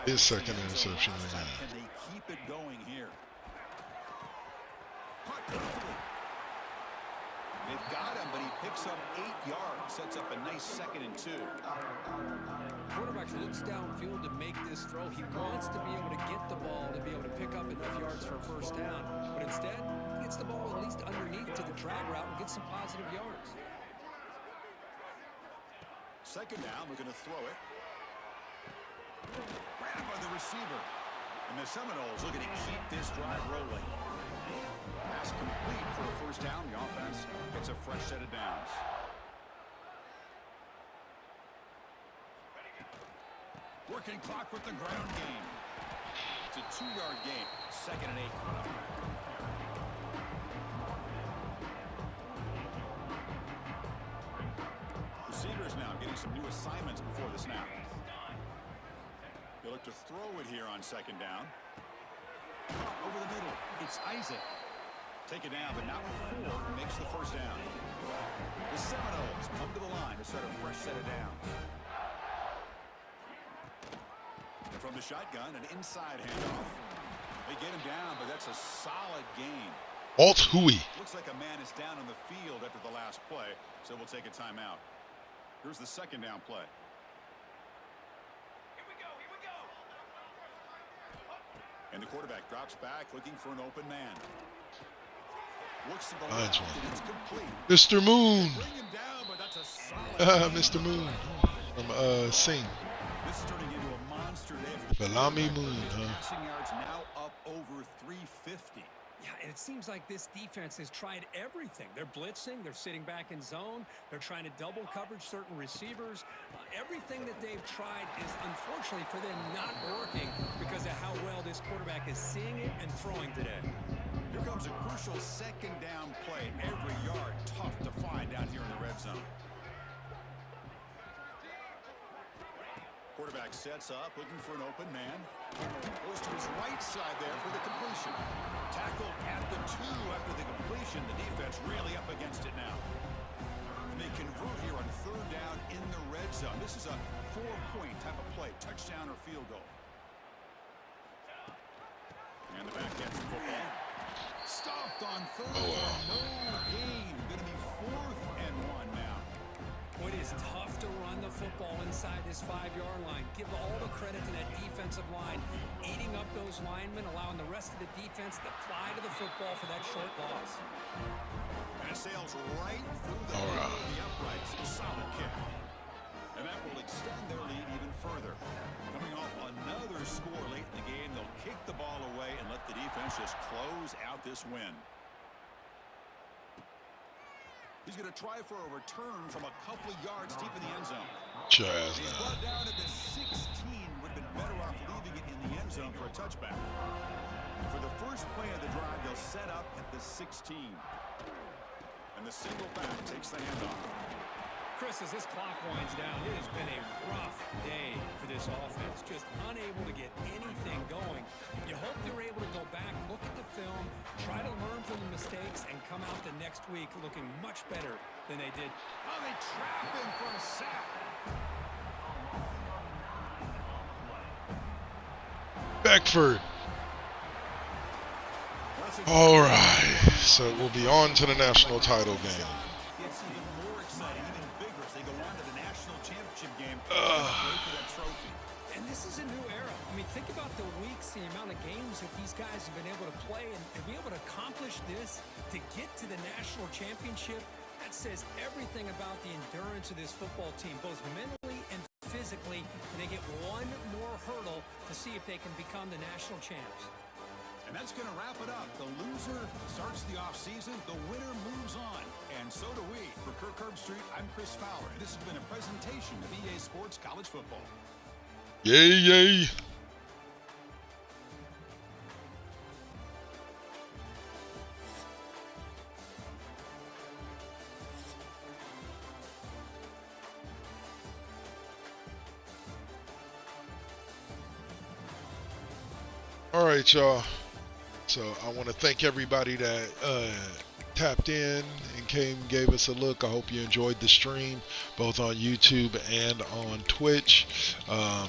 His second interception of the game. Can they keep it going here? They've got him, but he picks up 8 yards, sets up a nice 2nd and 2. Quarterback looks downfield to make this throw. He wants to be able to get the ball to be able to pick up enough yards for a first down, but instead he gets the ball at least underneath to the drag route and gets some positive yards. Second down, we're going to throw it. Grabbed by the receiver. And the Seminoles looking to keep this drive rolling. Pass complete for a first down. The offense gets a fresh set of downs. Working clock with the ground game. It's a 2-yard game. 2nd and 8. getting some new assignments before the snap. They look to throw it here on second down. Over the middle, it's Isaac. Take it down, but not before it makes the first down. The Seminoles come to the line to start a fresh set of downs. And from the shotgun, an inside handoff. They get him down, but that's a solid gain. Alt Hui. Looks like a man is down on the field after the last play, so we'll take a timeout. Here's the second down play. Here we go. And the quarterback drops back, looking for an open man. Looks to the left, and it's complete. Mr. Moon. Bring him down, but that's a solid Mr. Moon from Sing. This is turning into a monster day for the Bellamy Moon, passing yards now up over 350. Yeah, and it seems like this defense has tried everything. They're blitzing. They're sitting back in zone. They're trying to double coverage certain receivers. Everything that they've tried is, unfortunately for them, not working because of how well this quarterback is seeing it and throwing today. Here comes a crucial second down play. Every yard tough to find down here in the red zone. Quarterback sets up, looking for an open man. Goes to his right side there for the completion. Tackled at the 2 after the completion. The defense really up against it now. And they convert here on third down in the red zone. This is a 4-point type of play, touchdown or field goal. And the back gets the football. Stopped on third down, no gain. Going to be 4th and 1 now. It is tough to run the football inside this 5-yard line. Give all the credit to that defensive line, eating up those linemen, allowing the rest of the defense to fly to the football for that short loss. And it sails right through the uprights. Solid kick. And that will extend their lead even further. Coming off another score late in the game, they'll kick the ball away and let the defense just close out this win. He's going to try for a return from a couple of yards deep in the end zone. He's brought down at the 16. Would have been better off leaving it in the end zone for a touchback. For the first play of the drive, they'll set up at the 16. And the single back takes the handoff. Chris, as this clock winds down, it has been a rough day for this offense. Just unable to get anything going. You hope they're able to go back, look at the film, try to learn from the mistakes, and come out the next week looking much better than they did. Oh, they trap him for a sack. Beckford. All right, so we'll be on to the national title game. It's even more exciting, even bigger as they go on to the national championship game. Wait for that trophy. And this is a new era. I mean, think about the weeks, the amount of games that these guys have been able to play, and to be able to accomplish this, to get to the national championship, that says everything about the endurance of this football team, both mentally and physically, and they get one more hurdle to see if they can become the national champs. And that's going to wrap it up. The loser starts the offseason. The winner moves on. And so do we. For Kirk Herbstreit, I'm Chris Fowler. This has been a presentation of EA Sports College Football. Yay, yay. All right, y'all. So I want to thank everybody that tapped in and gave us a look. I hope you enjoyed the stream, both on YouTube and on Twitch. I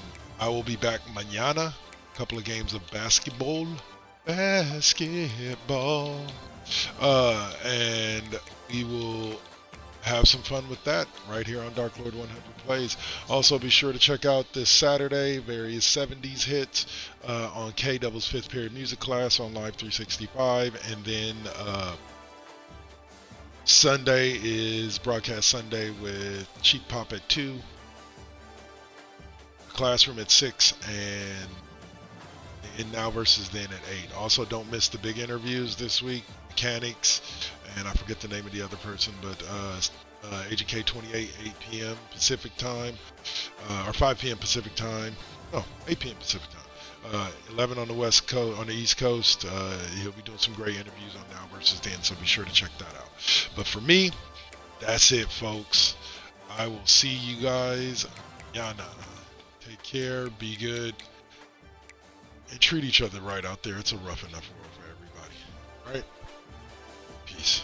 will be back mañana. A couple of games of basketball. And we will have some fun with that right here on Darklrd100 Plays. Also, be sure to check out this Saturday various 70s hits on K-Double's 5th period music class on Live 365, and then Sunday is Broadcast Sunday with Cheap Pop at 2, Classroom at 6, and in Now versus Then at 8. Also, don't miss the big interviews this week. Mechanics, and I forget the name of the other person, but AGK 28, 8 p.m. Pacific time, or 5 p.m. Pacific time. No, 8 p.m. Pacific time. 11 on the West Coast, on the East Coast. He'll be doing some great interviews on Now versus Then, so be sure to check that out. But for me, that's it, folks. I will see you guys. Yana. Take care. Be good. And treat each other right out there. It's a rough enough world for everybody. All right? Peace.